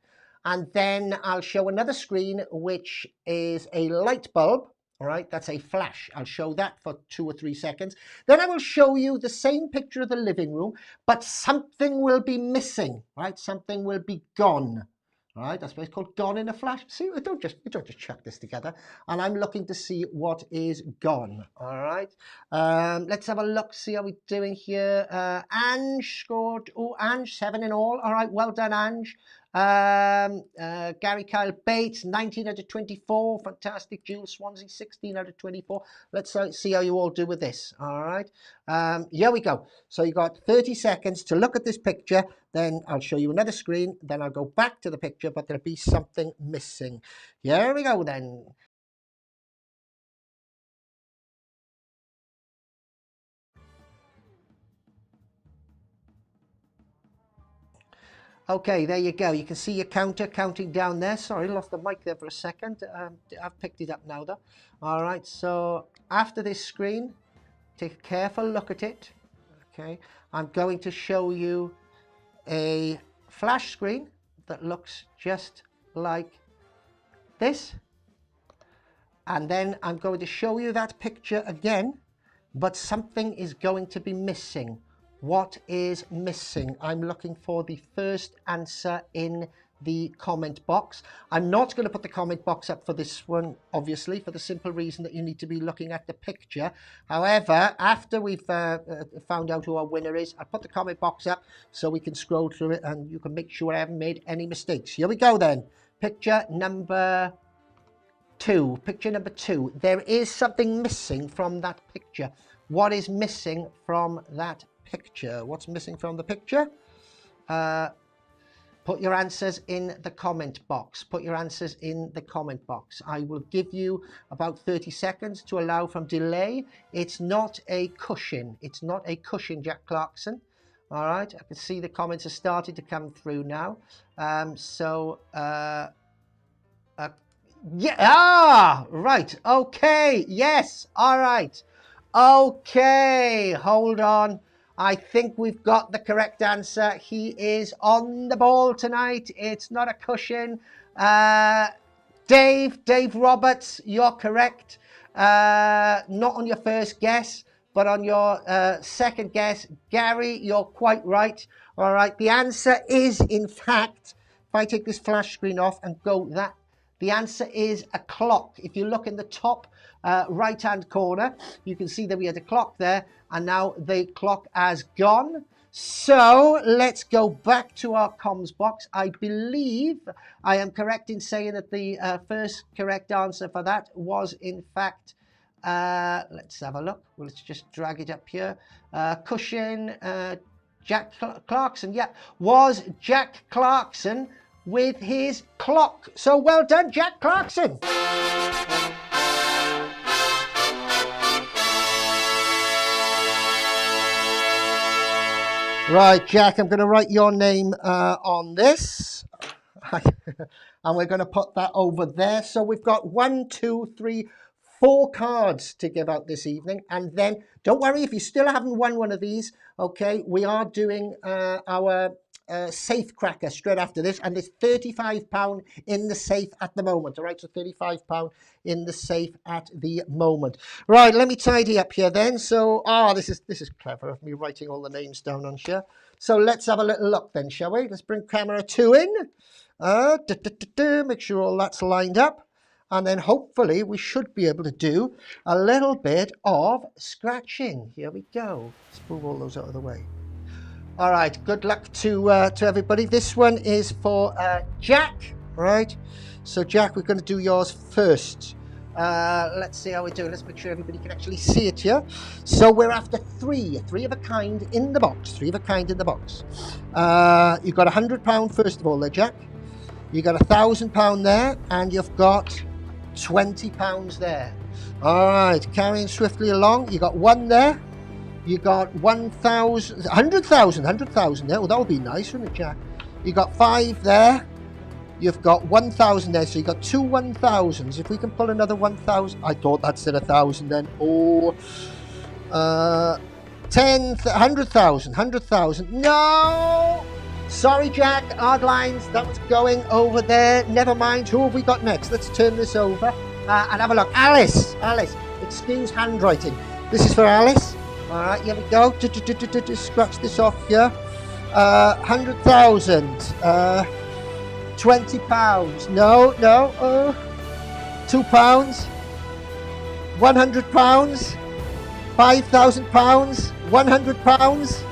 and then I'll show another screen which is a light bulb. All right, that's a flash. I'll show that for 2 or 3 seconds. Then I will show you the same picture of the living room, but something will be missing, right? Something will be gone. All right, that's why it's called Gone in a Flash. See, we don't just chuck this together. And I'm looking to see what is gone. All right, let's have a look, see how we're doing here. Ange scored, Ange, 7 in all. All right, well done, Ange. Gary Kyle Bates, 19 out of 24. Fantastic. Jules Swansea, 16 out of 24. Let's see how you all do with this. All right. Here we go. So you got 30 seconds to look at this picture. Then I'll show you another screen. Then I'll go back to the picture, but there'll be something missing. Here we go then. Okay, there you go. You can see your counter counting down there. Sorry, lost the mic there for a second. I've picked it up now though. All right, so after this screen, take a careful look at it. Okay, I'm going to show you a flash screen that looks just like this. And then I'm going to show you that picture again, but something is going to be missing. What is missing? I'm looking for the first answer in the comment box. I'm not going to put the comment box up for this one, obviously, for the simple reason that you need to be looking at the picture. However, after we've found out who our winner is, I'll put the comment box up so we can scroll through it and you can make sure I haven't made any mistakes. Here we go then. Picture number 2. Picture number 2. There is something missing from that picture. What is missing from that picture? What's missing from the picture? Put your answers in the comment box. Put your answers in the comment box. I will give you about 30 seconds to allow from delay. It's not a cushion. It's not a cushion, Jack Clarkson. All right, I can see the comments are starting to come through now. Yeah, right, okay, yes, all right. Okay, hold on. I think we've got the correct answer. He is on the ball tonight. It's not a cushion. Dave Roberts, you're correct. Not on your first guess, but on your second guess. Gary, you're quite right. All right, the answer is, in fact, if I take this flash screen off and go that, the answer is a clock. If you look in the top right-hand corner, you can see that we had a clock there, and now the clock has gone. So let's go back to our comms box. I believe I am correct in saying that the first correct answer for that was, in fact, let's have a look. Well, let's just drag it up here. Cushion, Jack Clarkson. Yeah, was Jack Clarkson with his clock. So well done, Jack Clarkson. Right, Jack, I'm going to write your name on this. And we're going to put that over there. So we've got 1, 2, 3, 4 cards to give out this evening. And then, don't worry if you still haven't won one of these, okay, we are doing our safe cracker straight after this, and there's £35 in the safe at the moment. All right, so £35 in the safe at the moment. Right, let me tidy up here then. So, this is clever of me writing all the names down on here. So let's have a little look then, shall we? Let's bring camera 2 in. Make sure all that's lined up. And then hopefully we should be able to do a little bit of scratching. Here we go. Let's move all those out of the way. All right, good luck to everybody. This one is for Jack, right? So Jack, we're going to do yours first. Let's see how we do. Let's make sure everybody can actually see it here. So we're after three of a kind in the box. You've got £100 first of all there, Jack. You've got £1,000 there, and you've got £20 there. All right, carrying swiftly along. You got one there. You got 1,000, 100,000 there. Well, that would be nice, wouldn't it, Jack? You got 5 there. You've got 1,000 there, so you got 2 1,000s. If we can pull another 1,000, I thought that said 1,000 then. 100,000. No! Sorry, Jack, hard lines, that was going over there. Never mind, who have we got next? Let's turn this over and have a look. Alice, excuse handwriting. This is for Alice. All right, here we go. Scratch this off here. 100,000. £20. No. £2. £100. £5,000. £100.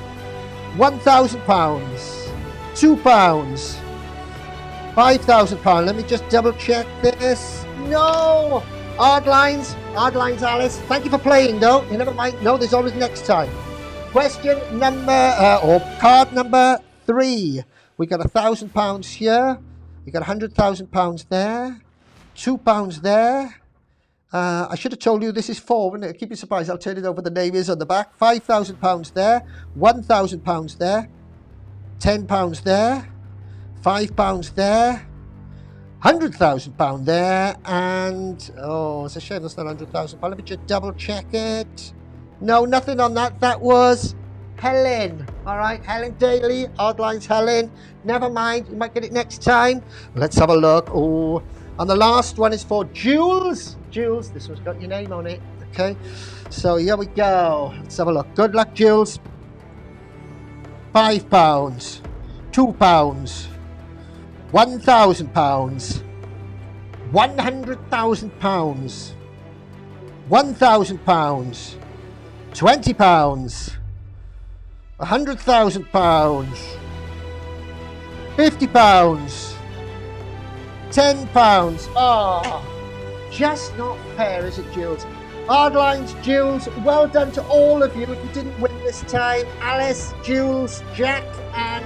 £1,000. £2. £5,000. Let me just double check this. No! Hard lines, Alice. Thank you for playing, though. You never mind. No, there's always next time. Question number, or card number 3. We got £1,000 here. We got £100,000 there. £2 there. I should have told you this is 4, wouldn't it? Keep you surprised. I'll turn it over. The name is on the back. £5,000 there. £1,000 there. £10 there. £5 there. £100,000 there, and it's a shame that's not £100,000. Let me just double check it. No, nothing on that. That was Helen. All right, Helen Daly, hard lines Helen. Never mind, you might get it next time. Let's have a look. Oh, and the last one is for Jules. Jules, this one's got your name on it. Okay, so here we go. Let's have a look. Good luck, Jules. £5, £2. £1,000, £100,000, £1,000, £20, £100,000, £50, £10. Oh, just not fair, is it, Jules? Hard lines, Jules. Well done to all of you. If you didn't win this time, Alice, Jules, Jack, and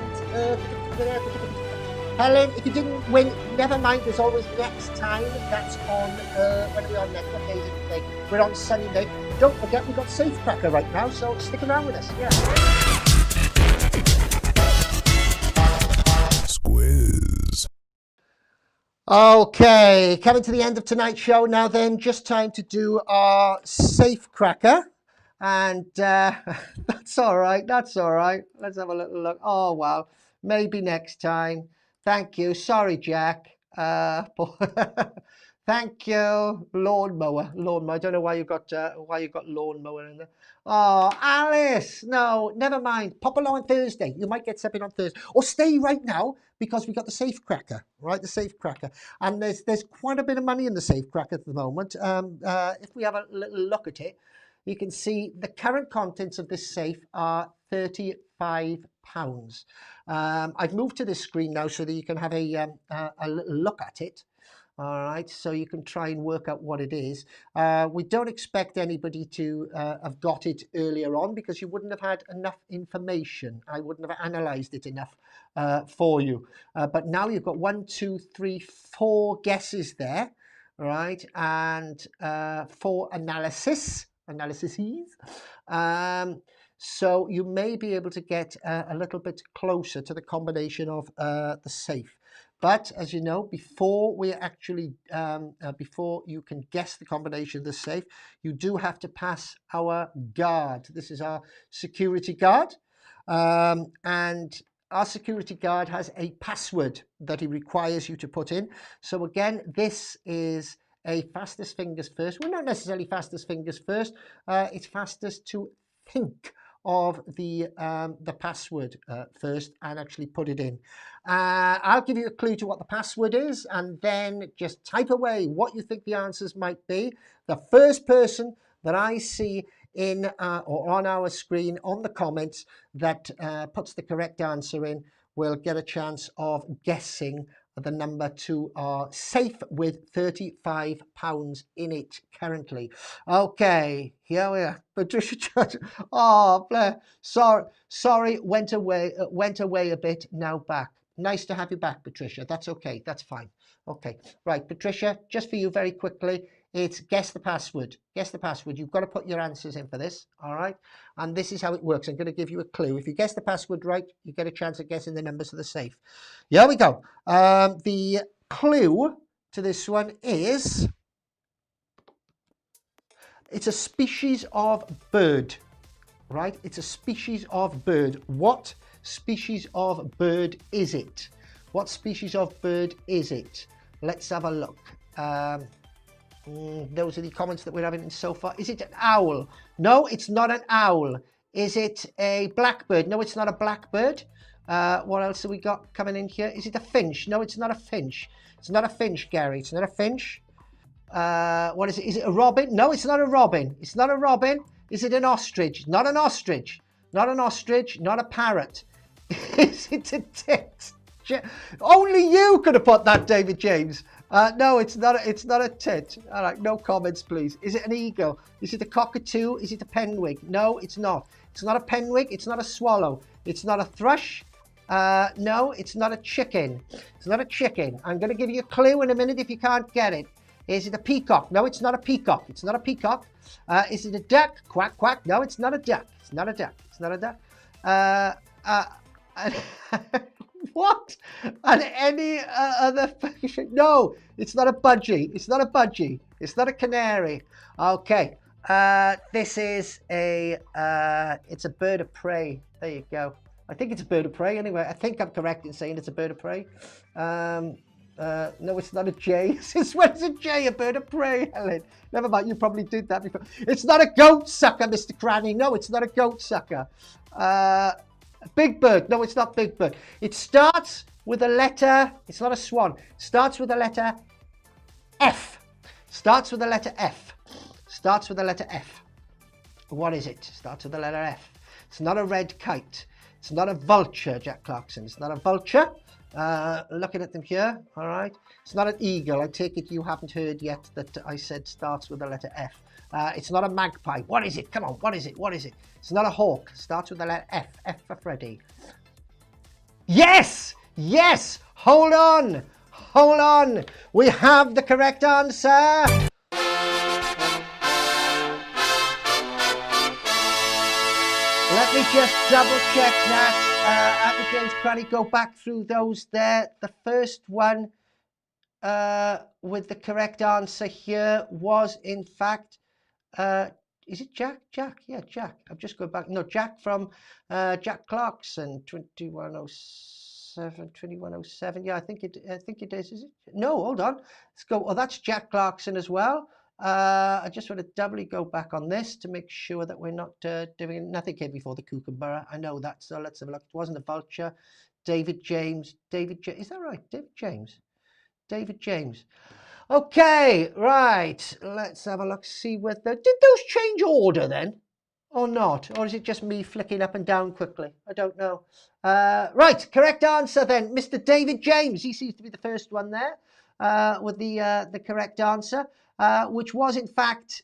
Helen, if you didn't win, never mind, there's always next time. That's on, when are we on next? What day is it today? We're on Sunday. Don't forget, we've got Safe Cracker right now, so stick around with us. Yeah. Squiz. Okay, coming to the end of tonight's show now then, just time to do our Safe Cracker. And that's all right. Let's have a little look. Oh, well, maybe next time. Thank you. Sorry, Jack. Thank you. Lawnmower. I don't know why you got lawnmower in there. Oh, Alice. No, never mind. Pop along on Thursday. You might get something on Thursday. Or stay right now because we got the Safe Cracker, right? The Safe Cracker. And there's quite a bit of money in the Safe Cracker at the moment. If we have a little look at it, you can see the current contents of this safe are £35. I've moved to this screen now so that you can have a little look at it. All right, so you can try and work out what it is. We don't expect anybody to have got it earlier on because you wouldn't have had enough information. I wouldn't have analysed it enough for you. But now you've got 1, 2, 3, 4 guesses there, right? And 4 analyses. So you may be able to get a little bit closer to the combination of the safe. But as you know, before we actually, before you can guess the combination of the safe, you do have to pass our guard. This is our security guard. And our security guard has a password that he requires you to put in. So again, this is a fastest fingers first. Well, not necessarily fastest fingers first. It's fastest to think of the password first and actually put it in. I'll give you a clue to what the password is, and then just type away what you think the answers might be. The first person that I see in or on our screen on the comments that puts the correct answer in will get a chance of guessing the number to our safe with £35 in it currently. Okay, here we are. Patricia Judge. Oh, Blair. Sorry, went away a bit, now back. Nice to have you back, Patricia. That's okay, that's fine. Okay, right, Patricia, just for you very quickly, it's guess the password. Guess the password. You've got to put your answers in for this, all right? And this is how it works. I'm going to give you a clue. If you guess the password right, you get a chance of guessing the numbers of the safe. Here we go. The clue to this one is it's a species of bird, right? It's a species of bird. What species of bird is it? What species of bird is it? Let's have a look. Those are the comments that we're having so far. Is it an owl? No, it's not an owl. Is it a blackbird? No, it's not a blackbird. What else have we got coming in here? Is it a finch? No, it's not a finch. It's not a finch, Gary. It's not a finch. What is it? Is it a robin? No, it's not a robin. It's not a robin. Is it an ostrich? Not an ostrich. Not an ostrich. Not a parrot. Is it a tit? Only you could have put that, David James. No, it's not a tit. All right, no comments, please. Is it an eagle? Is it a cockatoo? Is it a penwig? No, it's not. It's not a penwig. It's not a swallow. It's not a thrush. No, it's not a chicken. It's not a chicken. I'm going to give you a clue in a minute if you can't get it. Is it a peacock? No, it's not a peacock. It's not a peacock. Is it a duck? Quack, quack. No, it's not a duck. It's not a duck. It's not a duck. What? And any other function? No, it's not a budgie. It's not a budgie. It's not a canary. Okay. This is it's a bird of prey. There you go. I think it's a bird of prey anyway. I think I'm correct in saying it's a bird of prey. No, it's not a jay. Since when is a jay a bird of prey, Helen? Never mind, you probably did that before. It's not a goat sucker, Mr. Cranny. No, it's not a goat sucker. Big bird. No, it's not big bird. It starts with a letter. It's not a swan. Starts with a letter F. Starts with a letter F. Starts with a letter F. What is it? Starts with the letter F. It's not a red kite. It's not a vulture, Jack Clarkson. It's not a vulture. Looking at them here, all right. It's not an eagle. I take it you haven't heard yet that I said starts with the letter F. It's not a magpie. What is it? Come on, what is it? What is it? It's not a hawk. Starts with the letter F. F for Freddy. Yes! Yes! Hold on! Hold on! We have the correct answer! Let me just double check that. Applicants, Cranny, go back through those there. The first one with the correct answer here was, in fact, is it Jack? Jack, yeah, Jack. I'm just going back. No, Jack from Jack Clarkson, 2107. Yeah, I think it is. Is it? No, hold on. Let's go. Oh, that's Jack Clarkson as well. I just want to doubly go back on this to make sure that we're not doing nothing came before the kookaburra. I know that, so let's have a look. It wasn't a vulture. David James. Is that right? David James. David James. Okay, right. Let's have a look. See whether did those change order then, or not, or is it just me flicking up and down quickly? I don't know. Right, correct answer then, Mr. David James. He seems to be the first one there with the correct answer. Which was in fact,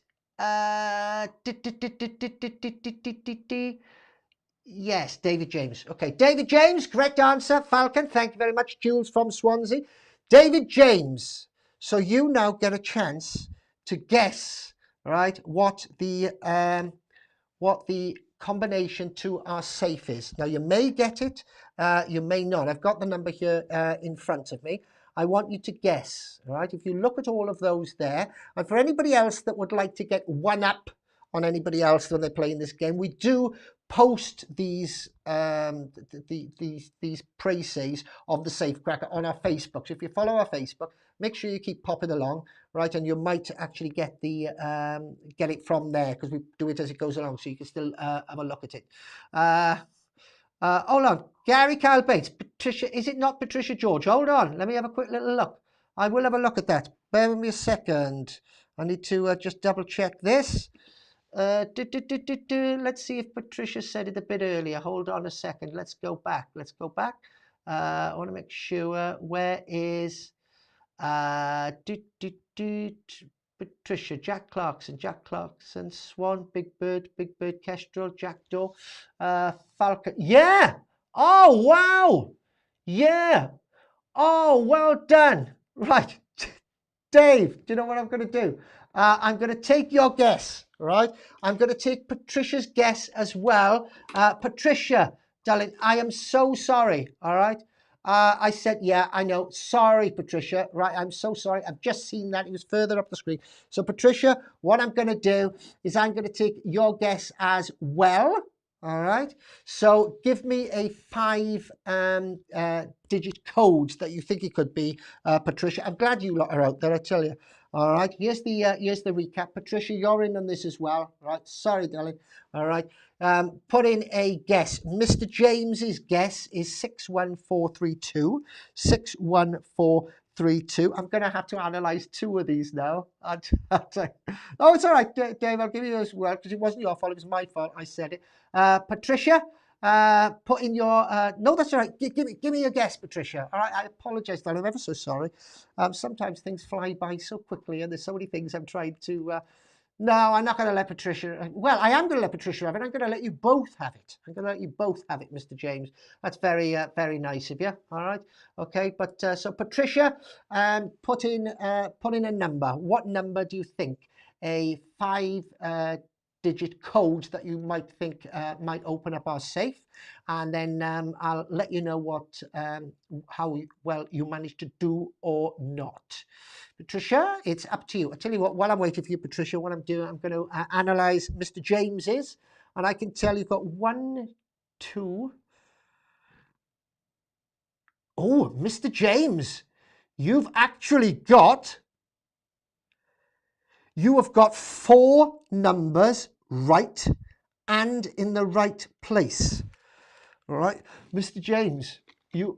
yes, David James. Okay, David James, correct answer. Falcon, thank you very much. Jules from Swansea. David James. So you now get a chance to guess, right, what the combination to our safe is. Now you may get it, you may not. I've got the number here in front of me. I want you to guess, right? If you look at all of those there, and for anybody else that would like to get one up on anybody else when they're playing this game, we do post these these présages of the Safecracker on our Facebook. So if you follow our Facebook, make sure you keep popping along, right? And you might actually get the get it from there, because we do it as it goes along, so you can still have a look at it. Hold on, Gary Kyle Bates, Patricia. Is it not Patricia George? Hold on, let me have a quick little look. I will have a look at that. Bear with me a second. I need to just double check this. Let's see if Patricia said it a bit earlier. Hold on a second. Let's go back. Let's go back. I want to make sure. Where is Patricia? Jack Clarkson, Swan, Big Bird, Kestrel, Jackdaw, Falcon. Yeah. Oh wow. Yeah. Oh, well done. Right. Dave, do you know what I'm going to do? I'm going to take your guess, right? I'm going to take Patricia's guess as well. Patricia, darling, I am so sorry, all right? I said, yeah, I know. Sorry, Patricia, right? I'm so sorry. I've just seen that. It was further up the screen. So, Patricia, what I'm going to do is I'm going to take your guess as well. All right, so give me a 5-digit code that you think it could be, Patricia. I'm glad you lot are out there, I tell you. All right, here's the recap. Patricia, you're in on this as well. All right, sorry, darling. All right, put in a guess. Mr. James's guess is 61432. 61432. I'm going to have to analyze 2 of these now. Oh, it's all right, Dave. I'll give you those words because it wasn't your fault. It was my fault. I said it. Patricia, put in your. No, that's all right. Give me your guess, Patricia. All right. I apologize, darling. I'm ever so sorry. Sometimes things fly by so quickly, and there's so many things I'm trying to. No, I'm not going to let Patricia. Well, I am going to let Patricia have it. I'm going to let you both have it. I'm going to let you both have it, Mr. James. That's very, very nice of you. All right, okay. But so Patricia, put in a number. What number do you think? A 5-digit code that you might think might open up our safe, and then I'll let you know what how well you managed to do or not. Patricia, it's up to you. I tell you what, while I'm waiting for you, Patricia, what I'm doing, I'm going to analyze Mr. James's, and I can tell you've got 1, 2. Oh, Mr. James, you have got 4 numbers right and in the right place. All right, Mr. James, you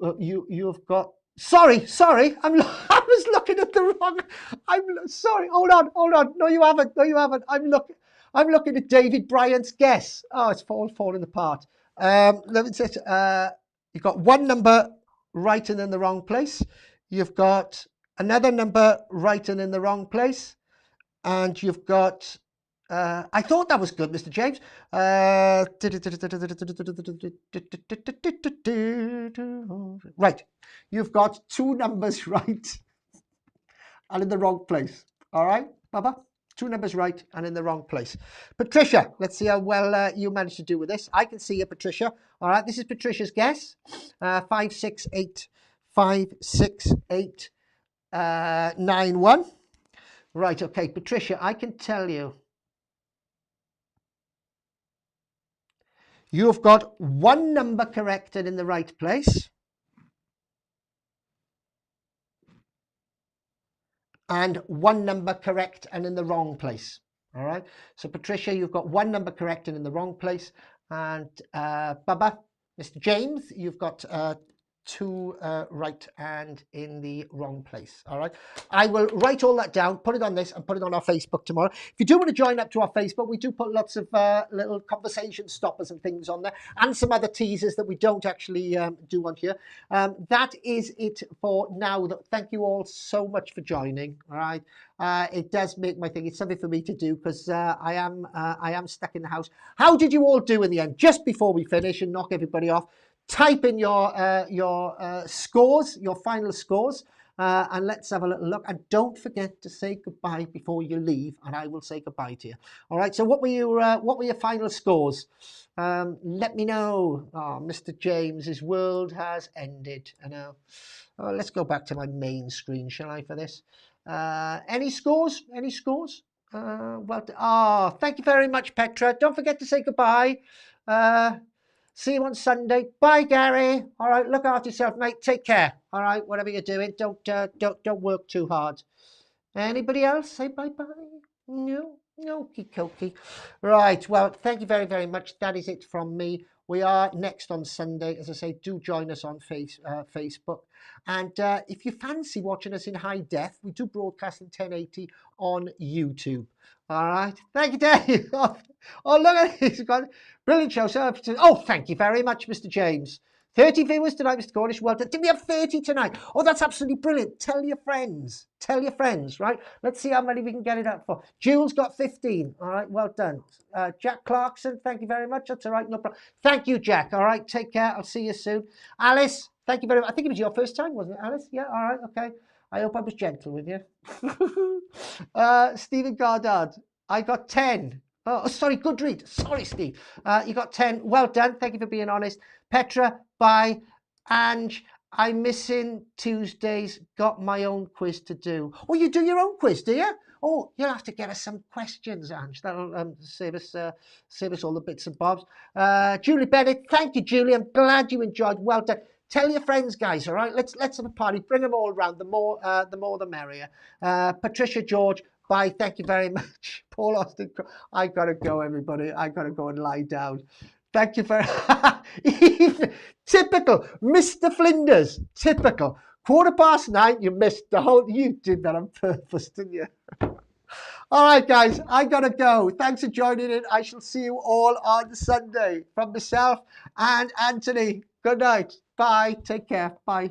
have got. Sorry, I was looking at the wrong. I'm sorry. Hold on. No, you haven't. I'm looking at David Bryant's guess. Oh, it's falling apart. Let me say, you've got 1 number right and in the wrong place. You've got another number right and in the wrong place, and you've got. I thought that was good, Mr. James. Right, you've got 2 numbers right and in the wrong place. All right, Baba? 2 numbers right and in the wrong place. Patricia, let's see how well you managed to do with this. I can see you, Patricia. All right, this is Patricia's guess. 568, 568, 91. Right, okay, Patricia, I can tell you. You've got 1 number correct and in the right place, and 1 number correct and in the wrong place. All right. So Patricia, you've got 1 number correct and in the wrong place, and Baba, Mr. James, you've got 2 right and in the wrong place. All right, I will write all that down, put it on this, and put it on our Facebook tomorrow. If you do want to join up to our Facebook, we do put lots of little conversation stoppers and things on there, and some other teasers that we don't actually do on here. That is it for now. Thank you all so much for joining. All right, it does make my thing. It's something for me to do because I am stuck in the house. How did you all do in the end? Just before we finish and knock everybody off, type in your scores, your final scores, and let's have a little look. And don't forget to say goodbye before you leave, and I will say goodbye to you. All right. So what were your final scores? Let me know. Oh, Mr. James, his world has ended. I know. Oh, let's go back to my main screen, shall I, for this? Any scores? Well, thank you very much, Petra. Don't forget to say goodbye. See you on Sunday. Bye, Gary. All right, look after yourself, mate. Take care. All right, whatever you're doing, don't work too hard. Anybody else say bye-bye? No, okie dokie. Right, well, thank you very, very much. That is it from me. We are next on Sunday. As I say, do join us on Facebook. And if you fancy watching us in high def, we do broadcast in 1080 on YouTube. All right. Thank you, Dave. Oh, look at this. Brilliant show. Oh, thank you very much, Mr. James. 30 viewers tonight, Mr. Cornish. Well done. Did we have 30 tonight? Oh, that's absolutely brilliant. Tell your friends. Tell your friends, right? Let's see how many we can get it up for. Jules got 15. All right, well done. Jack Clarkson, thank you very much. That's all right, no problem. Thank you, Jack. All right, take care. I'll see you soon. Alice, thank you very much. I think it was your first time, wasn't it, Alice? Yeah, all right, okay. I hope I was gentle with you. Stephen Gardard, I got 10. Oh, sorry, good read. Sorry, Steve. You got 10. Well done. Thank you for being honest. Petra, bye. Ange, I'm missing Tuesdays. Got my own quiz to do. Oh, you do your own quiz, do you? Oh, you'll have to get us some questions, Ange. That'll save us all the bits and bobs. Julie Bennett, thank you, Julie. I'm glad you enjoyed. Well done. Tell your friends, guys. All right, let's have a party. Bring them all around. The more, the merrier. Patricia George, bye. Thank you very much. Paul Austin, I gotta go, everybody. I gotta go and lie down. Thank you for typical Mr. Flinders. Typical. 9:15, you missed the whole. You did that on purpose, didn't you? All right, guys, I gotta go. Thanks for joining in. I shall see you all on Sunday. From myself and Anthony. Good night. Bye. Take care. Bye.